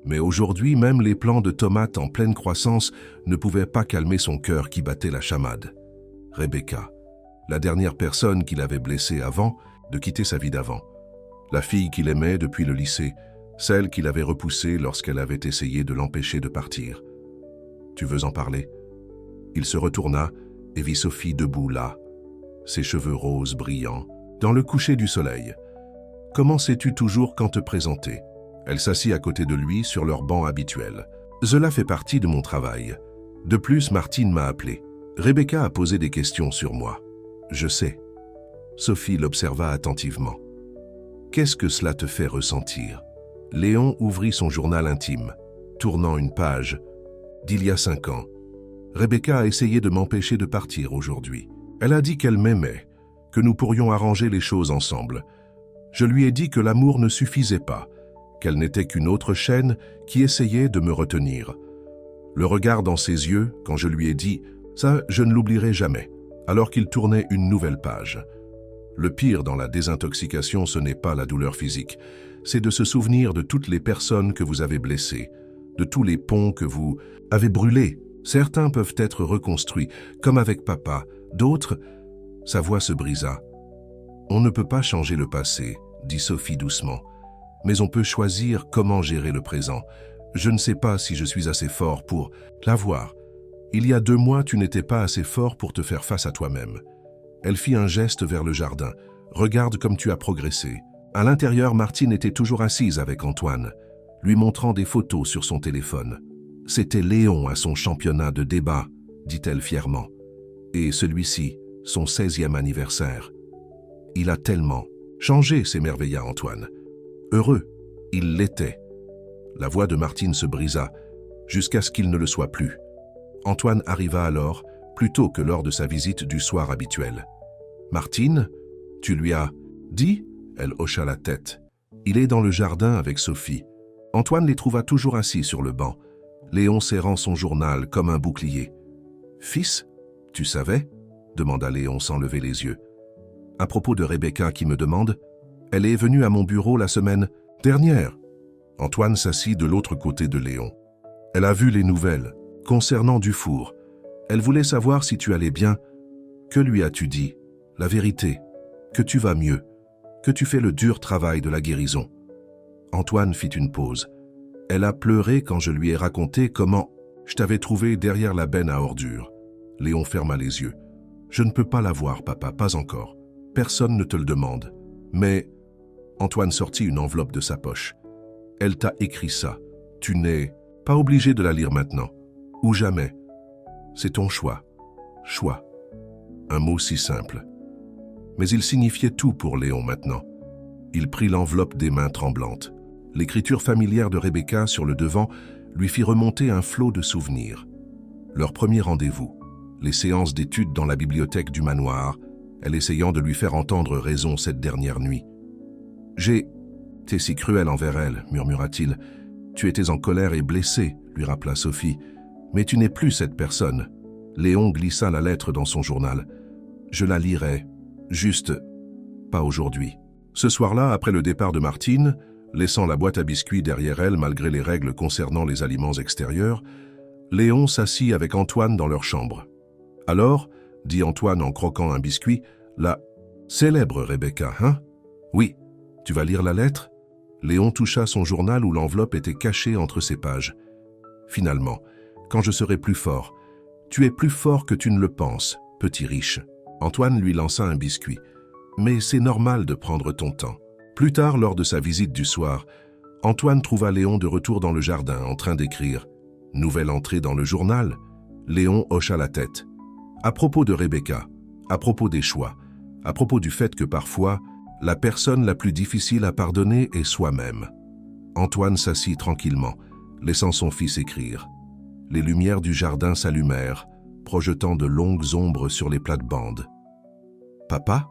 Mais aujourd'hui, même les plants de tomates en pleine croissance ne pouvaient pas calmer son cœur qui battait la chamade. Rebecca, la dernière personne qu'il avait blessée avant de quitter sa vie d'avant. La fille qu'il aimait depuis le lycée, celle qu'il avait repoussée lorsqu'elle avait essayé de l'empêcher de partir. « Tu veux en parler ?» Il se retourna et vit Sophie debout là, ses cheveux roses brillants, dans le coucher du soleil. « Comment sais-tu toujours quand te présenter ?» Elle s'assit à côté de lui sur leur banc habituel. « Cela fait partie de mon travail. De plus, Martine m'a appelé. Rebecca a posé des questions sur moi. Je sais. » Sophie l'observa attentivement. « Qu'est-ce que cela te fait ressentir ?» Léon ouvrit son journal intime, tournant une page. D'il y a 5 ans. Rebecca a essayé de m'empêcher de partir aujourd'hui. Elle a dit qu'elle m'aimait, que nous pourrions arranger les choses ensemble. Je lui ai dit que l'amour ne suffisait pas, qu'elle n'était qu'une autre chaîne qui essayait de me retenir. Le regard dans ses yeux, quand je lui ai dit « ça, je ne l'oublierai jamais », alors qu'il tournait une nouvelle page. Le pire dans la désintoxication, ce n'est pas la douleur physique, c'est de se souvenir de toutes les personnes que vous avez blessées, de tous les ponts que vous avez brûlés. Certains peuvent être reconstruits, comme avec papa, D'autres, sa voix se brisa. On ne peut pas changer le passé, dit Sophie doucement, mais on peut choisir comment gérer le présent. Je ne sais pas si je suis assez fort pour l'avoir. Il y a 2 mois, tu n'étais pas assez fort pour te faire face à toi-même. Elle fit un geste vers le jardin. Regarde comme tu as progressé. À l'intérieur, Martine était toujours assise avec Antoine, lui montrant des photos sur son téléphone. C'était Léon à son championnat de débat, dit-elle fièrement. Et celui-ci, son 16e anniversaire. Il a tellement changé, s'émerveilla Antoine. Heureux, il l'était. La voix de Martine se brisa, jusqu'à ce qu'il ne le soit plus. Antoine arriva alors, plus tôt que lors de sa visite du soir habituelle. « Martine, tu lui as dit ?» Elle hocha la tête. « Il est dans le jardin avec Sophie. » Antoine les trouva toujours assis sur le banc, Léon serrant son journal comme un bouclier. « Fils, tu savais ?» demanda Léon sans lever les yeux. « À propos de Rebecca qui me demande, elle est venue à mon bureau la semaine dernière. » Antoine s'assit de l'autre côté de Léon. « Elle a vu les nouvelles concernant Dufour. Elle voulait savoir si tu allais bien. Que lui as-tu dit? La vérité, que tu vas mieux, que tu fais le dur travail de la guérison. » Antoine fit une pause. « Elle a pleuré quand je lui ai raconté comment je t'avais trouvé derrière la benne à ordures. » Léon ferma les yeux. « Je ne peux pas la voir, papa, pas encore. Personne ne te le demande. Mais... » Antoine sortit une enveloppe de sa poche. « Elle t'a écrit ça. Tu n'es pas obligé de la lire maintenant. Ou jamais. C'est ton choix. Choix. » Un mot si simple. Mais il signifiait tout pour Léon maintenant. Il prit l'enveloppe des mains tremblantes. L'écriture familière de Rebecca sur le devant lui fit remonter un flot de souvenirs. Leur premier rendez-vous, les séances d'études dans la bibliothèque du manoir, elle essayant de lui faire entendre raison cette dernière nuit. « J'ai été si cruel envers elle, murmura-t-il. Tu étais en colère et blessé, lui rappela Sophie. Mais tu n'es plus cette personne. » Léon glissa la lettre dans son journal. « Je la lirai, juste pas aujourd'hui. » Ce soir-là, après le départ de Martine, laissant la boîte à biscuits derrière elle malgré les règles concernant les aliments extérieurs, Léon s'assit avec Antoine dans leur chambre. « Alors, dit Antoine en croquant un biscuit, la célèbre Rebecca, hein? Oui. Tu vas lire la lettre? » Léon toucha son journal où l'enveloppe était cachée entre ses pages. « Finalement, quand je serai plus fort, tu es plus fort que tu ne le penses, petit riche. » Antoine lui lança un biscuit. « Mais c'est normal de prendre ton temps. » Plus tard, lors de sa visite du soir, Antoine trouva Léon de retour dans le jardin en train d'écrire. Nouvelle entrée dans le journal. Léon hocha la tête. À propos de Rebecca, à propos des choix, à propos du fait que parfois, la personne la plus difficile à pardonner est soi-même. Antoine s'assit tranquillement, laissant son fils écrire. Les lumières du jardin s'allumèrent, projetant de longues ombres sur les plates-bandes. « Papa?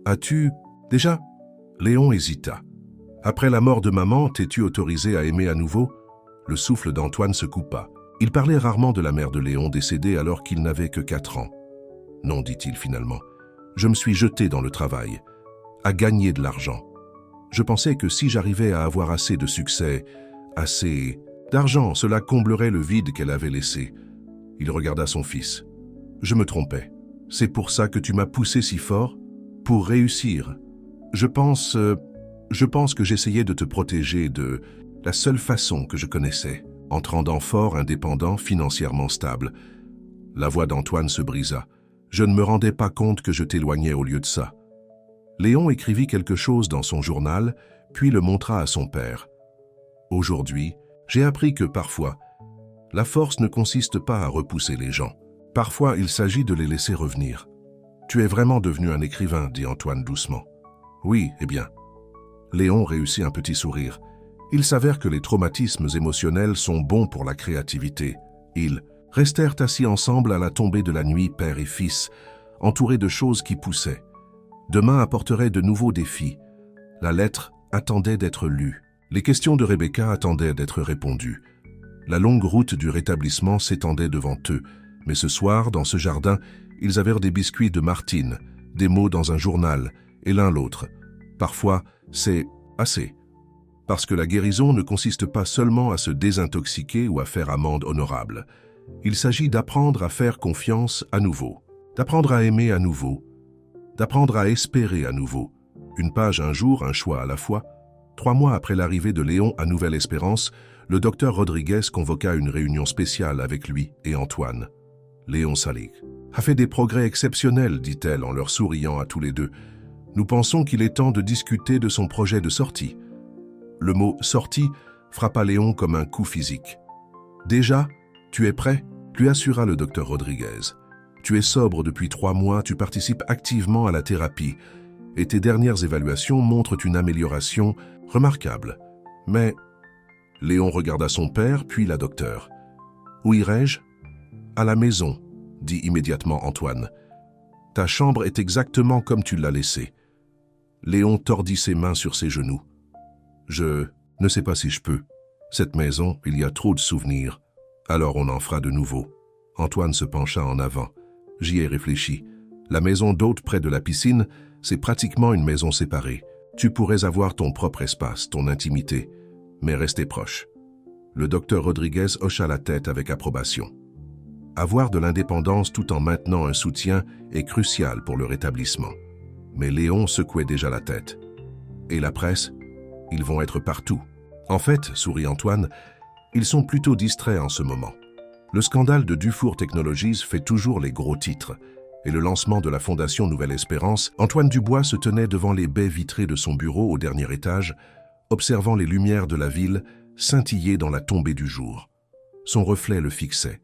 As-tu... déjà ?» Léon hésita. « Après la mort de maman, t'es-tu autorisé à aimer à nouveau ?» Le souffle d'Antoine se coupa. Il parlait rarement de la mère de Léon décédée alors qu'il n'avait que 4 ans. « Non, dit-il finalement. Je me suis jeté dans le travail, à gagner de l'argent. Je pensais que si j'arrivais à avoir assez de succès, assez d'argent, cela comblerait le vide qu'elle avait laissé. » Il regarda son fils. « Je me trompais. C'est pour ça que tu m'as poussé si fort? Pour réussir. Je pense que j'essayais de te protéger de la seule façon que je connaissais, en te rendant fort, indépendant, financièrement stable. » La voix d'Antoine se brisa. « Je ne me rendais pas compte que je t'éloignais au lieu de ça. » Léon écrivit quelque chose dans son journal, puis le montra à son père. « Aujourd'hui, j'ai appris que parfois, la force ne consiste pas à repousser les gens. Parfois, il s'agit de les laisser revenir. »« Tu es vraiment devenu un écrivain, » dit Antoine doucement. « Oui, eh bien. » Léon réussit un petit sourire. Il s'avère que les traumatismes émotionnels sont bons pour la créativité. Ils restèrent assis ensemble à la tombée de la nuit, père et fils, entourés de choses qui poussaient. Demain apporterait de nouveaux défis. La lettre attendait d'être lue. Les questions de Rebecca attendaient d'être répondues. La longue route du rétablissement s'étendait devant eux, mais ce soir, dans ce jardin, ils avaient des biscuits de Martine, des mots dans un journal, et l'un l'autre. Parfois, c'est assez. Parce que la guérison ne consiste pas seulement à se désintoxiquer ou à faire amende honorable. Il s'agit d'apprendre à faire confiance à nouveau, d'apprendre à aimer à nouveau, d'apprendre à espérer à nouveau. Une page un jour, un choix à la fois. 3 mois après l'arrivée de Léon à Nouvelle Espérance, le docteur Rodriguez convoqua une réunion spéciale avec lui et Antoine. Léon Salig a fait des progrès exceptionnels, dit-elle en leur souriant à tous les deux. Nous pensons qu'il est temps de discuter de son projet de sortie. Le mot « sortie » frappa Léon comme un coup physique. « Déjà, tu es prêt ?» lui assura le docteur Rodriguez. « Tu es sobre depuis 3 mois, tu participes activement à la thérapie et tes dernières évaluations montrent une amélioration remarquable. Mais... » Léon regarda son père, puis la docteure. « Où irai-je ?»« À la maison, » dit immédiatement Antoine. « Ta chambre est exactement comme tu l'as laissée. » Léon tordit ses mains sur ses genoux. « Je ne sais pas si je peux. Cette maison, il y a trop de souvenirs. Alors on en fera de nouveau. » Antoine se pencha en avant. « J'y ai réfléchi. La maison d'hôte près de la piscine, c'est pratiquement une maison séparée. Tu pourrais avoir ton propre espace, ton intimité, mais rester proche. » Le docteur Rodriguez hocha la tête avec approbation. Avoir de l'indépendance tout en maintenant un soutien est crucial pour le rétablissement. Mais Léon secouait déjà la tête. « Et la presse? Ils vont être partout. » « En fait, sourit Antoine, ils sont plutôt distraits en ce moment. Le scandale de Dufour Technologies fait toujours les gros titres. Et le lancement de la Fondation Nouvelle Espérance, Antoine Dubois se tenait devant les baies vitrées de son bureau au dernier étage, observant les lumières de la ville scintiller dans la tombée du jour. Son reflet le fixait.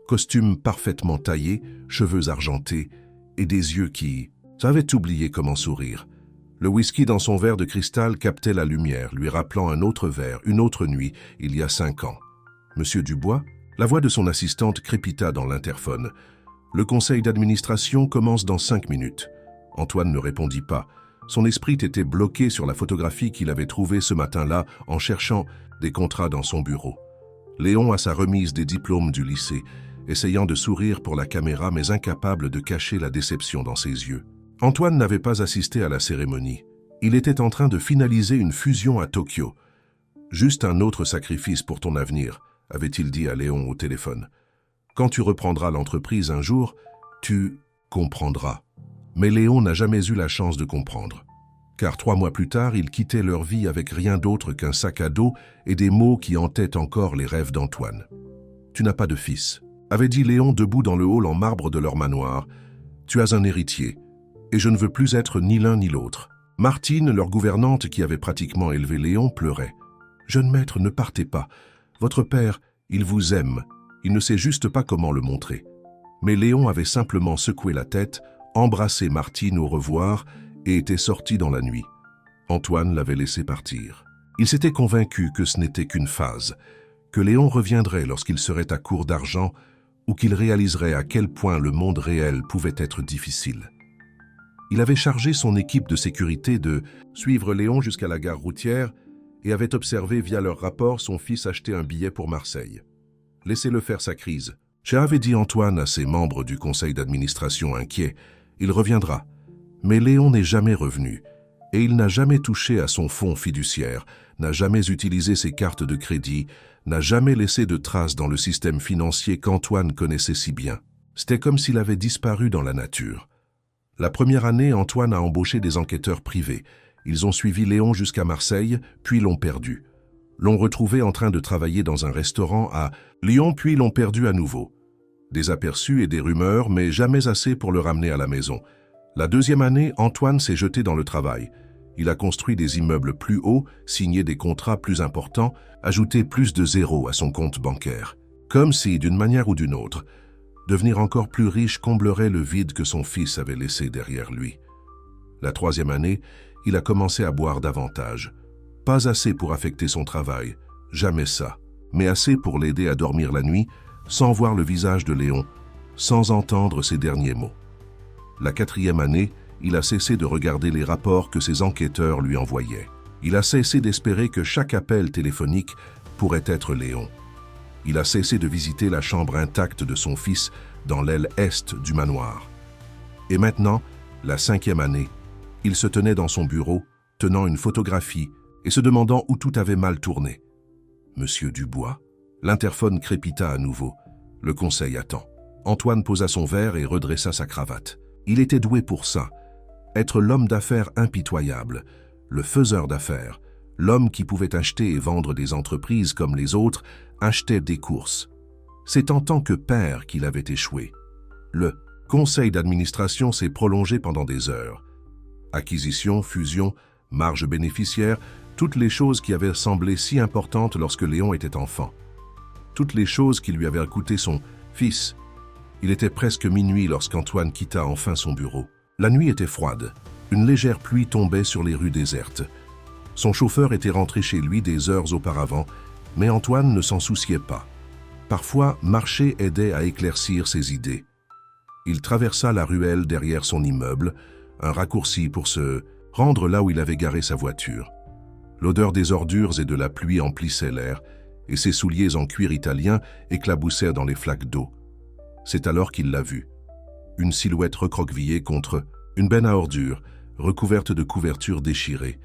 Costume parfaitement taillé, cheveux argentés et des yeux qui savaient oublier comment sourire. Le whisky dans son verre de cristal captait la lumière, lui rappelant un autre verre, une autre nuit, il y a 5 ans. « Monsieur Dubois ?» La voix de son assistante crépita dans l'interphone. « Le conseil d'administration commence dans 5 minutes. » Antoine ne répondit pas. Son esprit était bloqué sur la photographie qu'il avait trouvée ce matin-là en cherchant des contrats dans son bureau. Léon à sa remise des diplômes du lycée, essayant de sourire pour la caméra mais incapable de cacher la déception dans ses yeux. Antoine n'avait pas assisté à la cérémonie. Il était en train de finaliser une fusion à Tokyo. « Juste un autre sacrifice pour ton avenir », avait-il dit à Léon au téléphone. « Quand tu reprendras l'entreprise un jour, tu comprendras. » Mais Léon n'a jamais eu la chance de comprendre. Car 3 mois plus tard, ils quittaient leur vie avec rien d'autre qu'un sac à dos et des mots qui hantaient encore les rêves d'Antoine. « Tu n'as pas de fils », avait dit Léon debout dans le hall en marbre de leur manoir. « Tu as un héritier. Et je ne veux plus être ni l'un ni l'autre. » Martine, leur gouvernante qui avait pratiquement élevé Léon, pleurait. « Jeune maître, ne partez pas. Votre père, il vous aime. Il ne sait juste pas comment le montrer. » Mais Léon avait simplement secoué la tête, embrassé Martine au revoir et était sorti dans la nuit. Antoine l'avait laissé partir. Il s'était convaincu que ce n'était qu'une phase, que Léon reviendrait lorsqu'il serait à court d'argent ou qu'il réaliserait à quel point le monde réel pouvait être difficile. Il avait chargé son équipe de sécurité de suivre Léon jusqu'à la gare routière et avait observé via leur rapport son fils acheter un billet pour Marseille. « Laissez-le faire sa crise. » avait dit Antoine à ses membres du conseil d'administration inquiets. « Il reviendra. » Mais Léon n'est jamais revenu et il n'a jamais touché à son fonds fiduciaire, n'a jamais utilisé ses cartes de crédit, n'a jamais laissé de traces dans le système financier qu'Antoine connaissait si bien. C'était comme s'il avait disparu dans la nature. La première année, Antoine a embauché des enquêteurs privés. Ils ont suivi Léon jusqu'à Marseille, puis l'ont perdu. L'ont retrouvé en train de travailler dans un restaurant à Lyon, puis l'ont perdu à nouveau. Des aperçus et des rumeurs, mais jamais assez pour le ramener à la maison. La deuxième année, Antoine s'est jeté dans le travail. Il a construit des immeubles plus hauts, signé des contrats plus importants, ajouté plus de zéros à son compte bancaire. Comme si, d'une manière ou d'une autre, devenir encore plus riche comblerait le vide que son fils avait laissé derrière lui. La troisième année, il a commencé à boire davantage. Pas assez pour affecter son travail, jamais ça, mais assez pour l'aider à dormir la nuit, sans voir le visage de Léon, sans entendre ses derniers mots. La quatrième année, il a cessé de regarder les rapports que ses enquêteurs lui envoyaient. Il a cessé d'espérer que chaque appel téléphonique pourrait être Léon. Il a cessé de visiter la chambre intacte de son fils dans l'aile est du manoir. Et maintenant, la cinquième année, il se tenait dans son bureau, tenant une photographie et se demandant où tout avait mal tourné. « Monsieur Dubois ?» L'interphone crépita à nouveau. Le conseil attend. Antoine posa son verre et redressa sa cravate. Il était doué pour ça. Être l'homme d'affaires impitoyable, le faiseur d'affaires, l'homme qui pouvait acheter et vendre des entreprises comme les autres achetait des courses. C'est en tant que père qu'il avait échoué. Le conseil d'administration s'est prolongé pendant des heures. Acquisition, fusion, marge bénéficiaire, toutes les choses qui avaient semblé si importantes lorsque Léon était enfant. Toutes les choses qui lui avaient coûté son fils. Il était presque minuit lorsqu'Antoine quitta enfin son bureau. La nuit était froide. Une légère pluie tombait sur les rues désertes. Son chauffeur était rentré chez lui des heures auparavant, mais Antoine ne s'en souciait pas. Parfois, marcher aidait à éclaircir ses idées. Il traversa la ruelle derrière son immeuble, un raccourci pour se rendre là où il avait garé sa voiture. L'odeur des ordures et de la pluie emplissait l'air, et ses souliers en cuir italien éclaboussèrent dans les flaques d'eau. C'est alors qu'il l'a vue. Une silhouette recroquevillée contre une benne à ordures, recouverte de couvertures déchirées.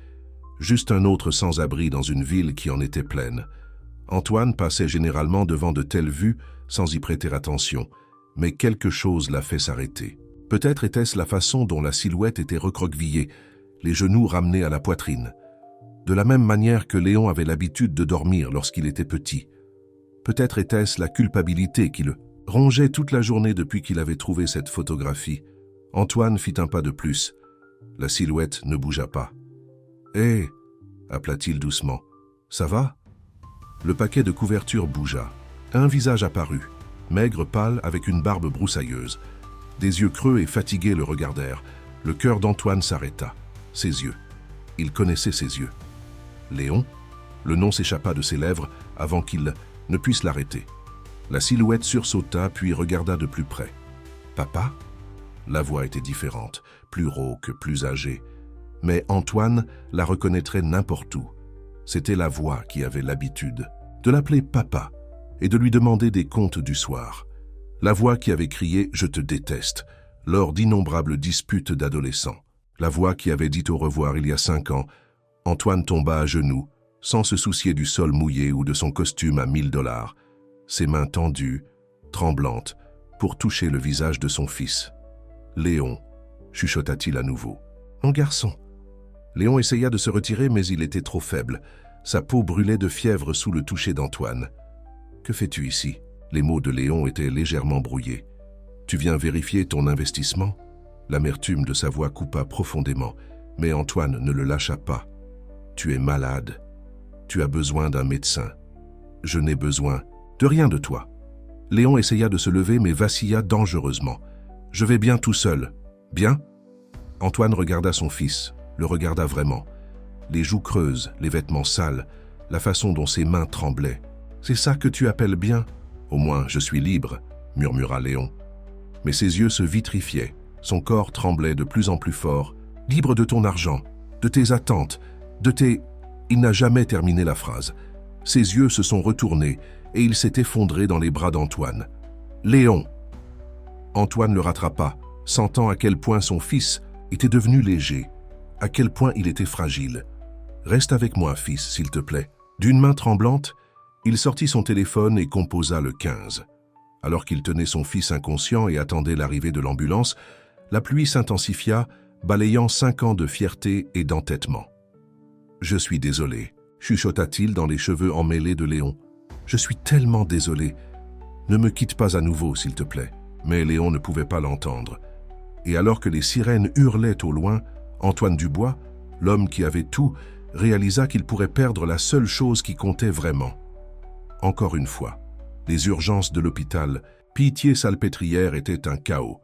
Juste un autre sans-abri dans une ville qui en était pleine. Antoine passait généralement devant de telles vues sans y prêter attention, mais quelque chose l'a fait s'arrêter. Peut-être était-ce la façon dont la silhouette était recroquevillée, les genoux ramenés à la poitrine. De la même manière que Léon avait l'habitude de dormir lorsqu'il était petit. Peut-être était-ce la culpabilité qui le rongeait toute la journée depuis qu'il avait trouvé cette photographie. Antoine fit un pas de plus. La silhouette ne bougea pas. « Hé !» appela-t-il doucement. « Ça va ?» Le paquet de couverture bougea. Un visage apparut, maigre, pâle, avec une barbe broussailleuse. Des yeux creux et fatigués le regardèrent. Le cœur d'Antoine s'arrêta. Ses yeux. Il connaissait ses yeux. Léon? Le nom s'échappa de ses lèvres avant qu'il ne puisse l'arrêter. La silhouette sursauta puis regarda de plus près. « Papa ?» La voix était différente, plus rauque, plus âgée. Mais Antoine la reconnaîtrait n'importe où. C'était la voix qui avait l'habitude de l'appeler papa et de lui demander des comptes du soir. La voix qui avait crié « Je te déteste » lors d'innombrables disputes d'adolescents. La voix qui avait dit au revoir il y a 5 ans. Antoine tomba à genoux, sans se soucier du sol mouillé ou de son costume à 1000 $, ses mains tendues, tremblantes, pour toucher le visage de son fils. « Léon » chuchota-t-il à nouveau. « Mon garçon !» Léon essaya de se retirer, mais il était trop faible. Sa peau brûlait de fièvre sous le toucher d'Antoine. « Que fais-tu ici ?» Les mots de Léon étaient légèrement brouillés. « Tu viens vérifier ton investissement ?» L'amertume de sa voix coupa profondément, mais Antoine ne le lâcha pas. « Tu es malade. Tu as besoin d'un médecin. Je n'ai besoin de rien de toi. » Léon essaya de se lever, mais vacilla dangereusement. « Je vais bien tout seul. Bien ?» Antoine regarda son fils, le regarda vraiment. Les joues creuses, les vêtements sales, la façon dont ses mains tremblaient. « C'est ça que tu appelles bien ? Au moins, je suis libre, » murmura Léon. Mais ses yeux se vitrifiaient, son corps tremblait de plus en plus fort. « Libre de ton argent, de tes attentes, de tes... » Il n'a jamais terminé la phrase. Ses yeux se sont retournés et il s'est effondré dans les bras d'Antoine. « Léon !» Antoine le rattrapa, sentant à quel point son fils était devenu léger, à quel point il était fragile. « Reste avec moi, fils, s'il te plaît. » D'une main tremblante, il sortit son téléphone et composa le 15. Alors qu'il tenait son fils inconscient et attendait l'arrivée de l'ambulance, la pluie s'intensifia, balayant 5 ans de fierté et d'entêtement. « Je suis désolé », chuchota-t-il dans les cheveux emmêlés de Léon. « Je suis tellement désolé. Ne me quitte pas à nouveau, s'il te plaît. » Mais Léon ne pouvait pas l'entendre. Et alors que les sirènes hurlaient au loin, Antoine Dubois, l'homme qui avait tout, réalisa qu'il pourrait perdre la seule chose qui comptait vraiment. Encore une fois, les urgences de l'hôpital, Pitié-Salpêtrière, étaient un chaos.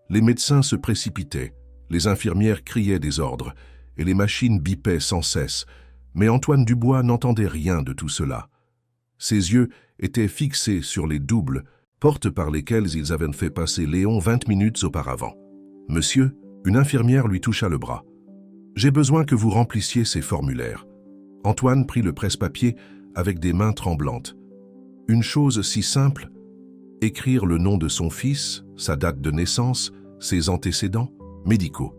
Les médecins se précipitaient, les infirmières criaient des ordres, et les machines bipaient sans cesse, mais Antoine Dubois n'entendait rien de tout cela. Ses yeux étaient fixés sur les doubles portes par lesquelles ils avaient fait passer Léon 20 minutes auparavant. « Monsieur », une infirmière lui toucha le bras. « J'ai besoin que vous remplissiez ces formulaires. » Antoine prit le presse-papier avec des mains tremblantes. Une chose si simple, écrire le nom de son fils, sa date de naissance, ses antécédents médicaux.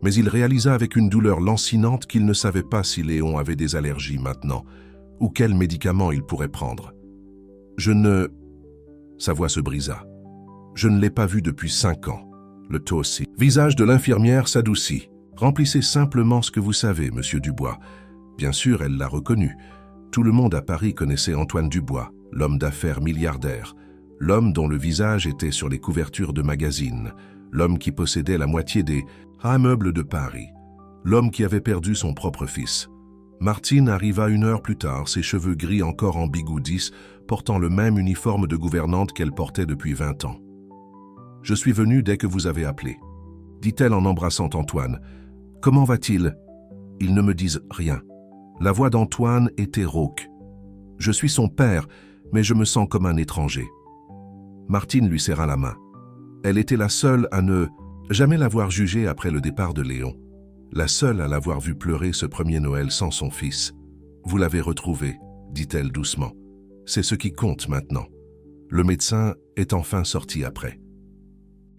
Mais il réalisa avec une douleur lancinante qu'il ne savait pas si Léon avait des allergies maintenant, ou quels médicaments il pourrait prendre. « Je ne... » Sa voix se brisa. Je ne l'ai pas vu depuis 5 ans. Le ton aussi. Visage de l'infirmière s'adoucit. Remplissez simplement ce que vous savez, monsieur Dubois. Bien sûr, elle l'a reconnu. Tout le monde à Paris connaissait Antoine Dubois, l'homme d'affaires milliardaire, l'homme dont le visage était sur les couvertures de magazines, l'homme qui possédait la moitié des immeubles de Paris, l'homme qui avait perdu son propre fils. Martine arriva 1 heure plus tard, ses cheveux gris encore en bigoudis, portant le même uniforme de gouvernante qu'elle portait depuis 20 ans. « Je suis venue dès que vous avez appelé », dit-elle en embrassant Antoine. « Comment va-t-il » Ils ne me disent rien. La voix d'Antoine était rauque. « Je suis son père, mais je me sens comme un étranger. » Martine lui serra la main. Elle était la seule à ne jamais l'avoir jugé après le départ de Léon. La seule à l'avoir vu pleurer ce premier Noël sans son fils. « Vous l'avez retrouvé, » dit-elle doucement. « C'est ce qui compte maintenant. » Le médecin est enfin sorti après.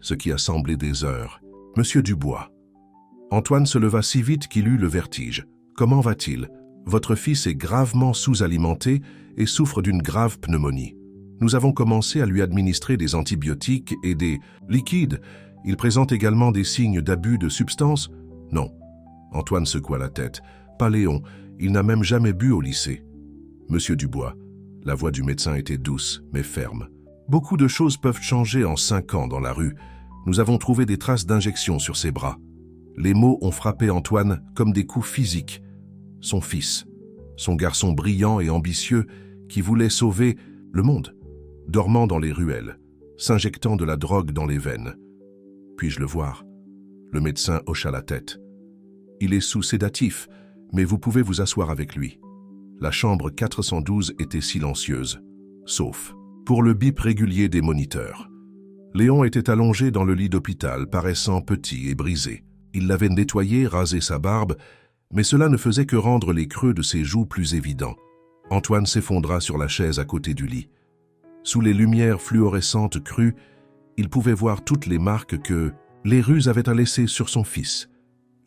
Ce qui a semblé des heures. « Monsieur Dubois. » Antoine se leva si vite qu'il eut le vertige. « Comment va-t-il ? Votre fils est gravement sous-alimenté et souffre d'une grave pneumonie. Nous avons commencé à lui administrer des antibiotiques et des liquides. Il présente également des signes d'abus de substances ? Non. » Antoine secoua la tête. « Pas Léon, il n'a même jamais bu au lycée. » Monsieur Dubois. La voix du médecin était douce, mais ferme. « Beaucoup de choses peuvent changer en 5 ans dans la rue. Nous avons trouvé des traces d'injections sur ses bras. » Les mots ont frappé Antoine comme des coups physiques. Son fils, son garçon brillant et ambitieux qui voulait sauver le monde, dormant dans les ruelles, s'injectant de la drogue dans les veines. « Puis-je le voir ?» Le médecin hocha la tête. « Il est sous sédatif, mais vous pouvez vous asseoir avec lui. » La chambre 412 était silencieuse, sauf pour le bip régulier des moniteurs. Léon était allongé dans le lit d'hôpital, paraissant petit et brisé. Il l'avait nettoyé, rasé sa barbe, mais cela ne faisait que rendre les creux de ses joues plus évidents. Antoine s'effondra sur la chaise à côté du lit. Sous les lumières fluorescentes crues, il pouvait voir toutes les marques que les rues avaient laissées sur son fils,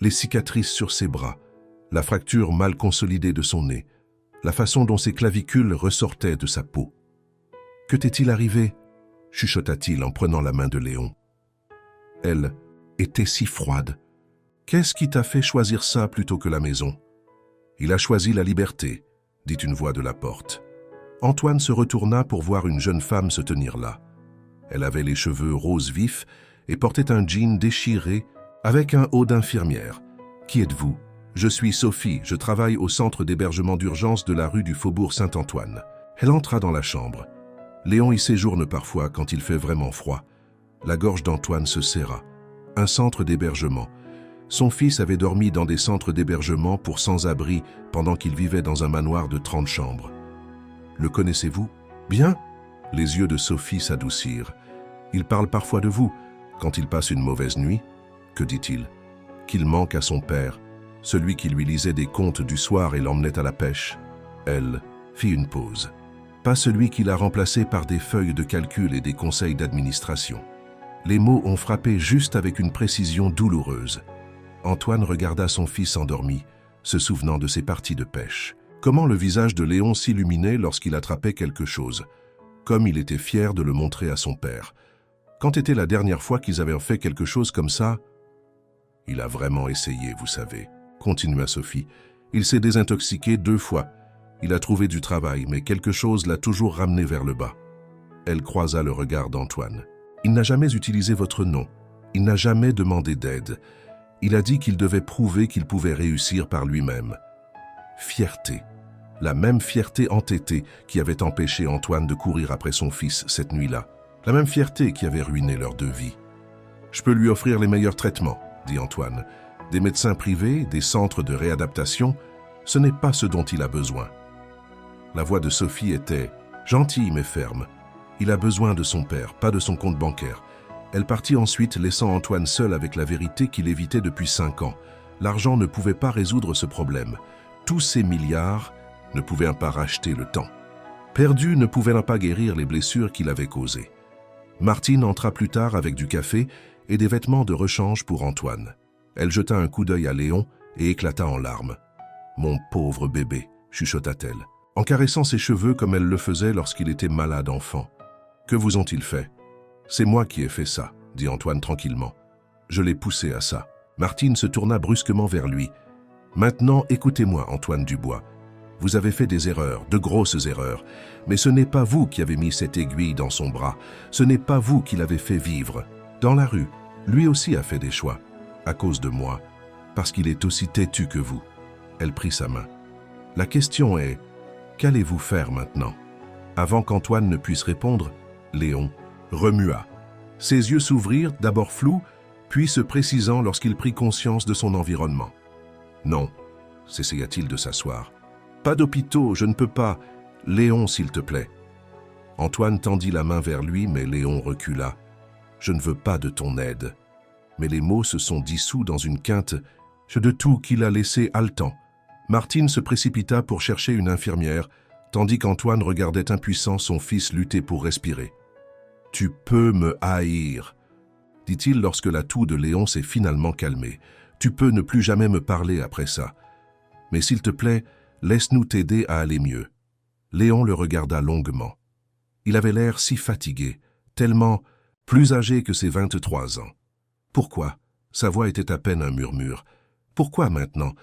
les cicatrices sur ses bras, la fracture mal consolidée de son nez, la façon dont ses clavicules ressortaient de sa peau. « Que t'est-il arrivé ?» chuchota-t-il en prenant la main de Léon. Elle était si froide. « Qu'est-ce qui t'a fait choisir ça plutôt que la maison ?»« Il a choisi la liberté, » dit une voix de la porte. Antoine se retourna pour voir une jeune femme se tenir là. Elle avait les cheveux roses vifs et portait un jean déchiré avec un haut d'infirmière. « Qui êtes-vous ?»« Je suis Sophie, je travaille au centre d'hébergement d'urgence de la rue du Faubourg Saint-Antoine. » Elle entra dans la chambre. Léon y séjourne parfois quand il fait vraiment froid. La gorge d'Antoine se serra. Un centre d'hébergement. Son fils avait dormi dans des centres d'hébergement pour sans-abri pendant qu'il vivait dans un manoir de 30 chambres. « Le connaissez-vous ?»« Bien. » Les yeux de Sophie s'adoucirent. « Il parle parfois de vous. Quand il passe une mauvaise nuit, que dit-il ? Qu'il manque à son père, celui qui lui lisait des contes du soir et l'emmenait à la pêche. » Elle fit une pause. Pas celui qui l'a remplacé par des feuilles de calcul et des conseils d'administration. Les mots ont frappé juste avec une précision douloureuse. Antoine regarda son fils endormi, se souvenant de ses parties de pêche. Comment le visage de Léon s'illuminait lorsqu'il attrapait quelque chose. Comme il était fier de le montrer à son père. Quand était la dernière fois qu'ils avaient fait quelque chose comme ça ? « Il a vraiment essayé, vous savez, » continua Sophie. « Il s'est désintoxiqué 2 fois. Il a trouvé du travail, mais quelque chose l'a toujours ramené vers le bas. » Elle croisa le regard d'Antoine. « Il n'a jamais utilisé votre nom. Il n'a jamais demandé d'aide. Il a dit qu'il devait prouver qu'il pouvait réussir par lui-même. » Fierté. La même fierté entêtée qui avait empêché Antoine de courir après son fils cette nuit-là. La même fierté qui avait ruiné leurs 2 vies. « Je peux lui offrir les meilleurs traitements, » dit Antoine. « Des médecins privés, des centres de réadaptation, ce n'est pas ce dont il a besoin. » La voix de Sophie était gentille mais ferme. Il a besoin de son père, pas de son compte bancaire. Elle partit ensuite, laissant Antoine seul avec la vérité qu'il évitait depuis 5 ans. L'argent ne pouvait pas résoudre ce problème. Tous ces milliards ne pouvaient pas racheter le temps. Perdu ne pouvait pas guérir les blessures qu'il avait causées. Martine entra plus tard avec du café et des vêtements de rechange pour Antoine. Elle jeta un coup d'œil à Léon et éclata en larmes. « Mon pauvre bébé » chuchota-t-elle, en caressant ses cheveux comme elle le faisait lorsqu'il était malade enfant. Que vous ont-ils fait? C'est moi qui ai fait ça, dit Antoine tranquillement. Je l'ai poussé à ça. Martine se tourna brusquement vers lui. Maintenant, écoutez-moi, Antoine Dubois. Vous avez fait des erreurs, de grosses erreurs. Mais ce n'est pas vous qui avez mis cette aiguille dans son bras. Ce n'est pas vous qui l'avez fait vivre. Dans la rue, lui aussi a fait des choix. À cause de moi. Parce qu'il est aussi têtu que vous. Elle prit sa main. La question est, qu'allez-vous faire maintenant? Avant qu'Antoine ne puisse répondre, Léon remua. Ses yeux s'ouvrirent, d'abord flous, puis se précisant lorsqu'il prit conscience de son environnement. Non, s'essaya-t-il de s'asseoir. Pas d'hôpitaux, je ne peux pas. Léon, s'il te plaît. Antoine tendit la main vers lui, mais Léon recula. Je ne veux pas de ton aide. Mais les mots se sont dissous dans une quinte, de tout qu'il a laissé haletant. Martine se précipita pour chercher une infirmière, tandis qu'Antoine regardait impuissant son fils lutter pour respirer. « Tu peux me haïr », dit-il lorsque la toux de Léon s'est finalement calmée. « Tu peux ne plus jamais me parler après ça. Mais s'il te plaît, laisse-nous t'aider à aller mieux. » Léon le regarda longuement. Il avait l'air si fatigué, tellement plus âgé que ses 23 ans. Pourquoi? Sa voix était à peine un murmure. Pourquoi maintenant?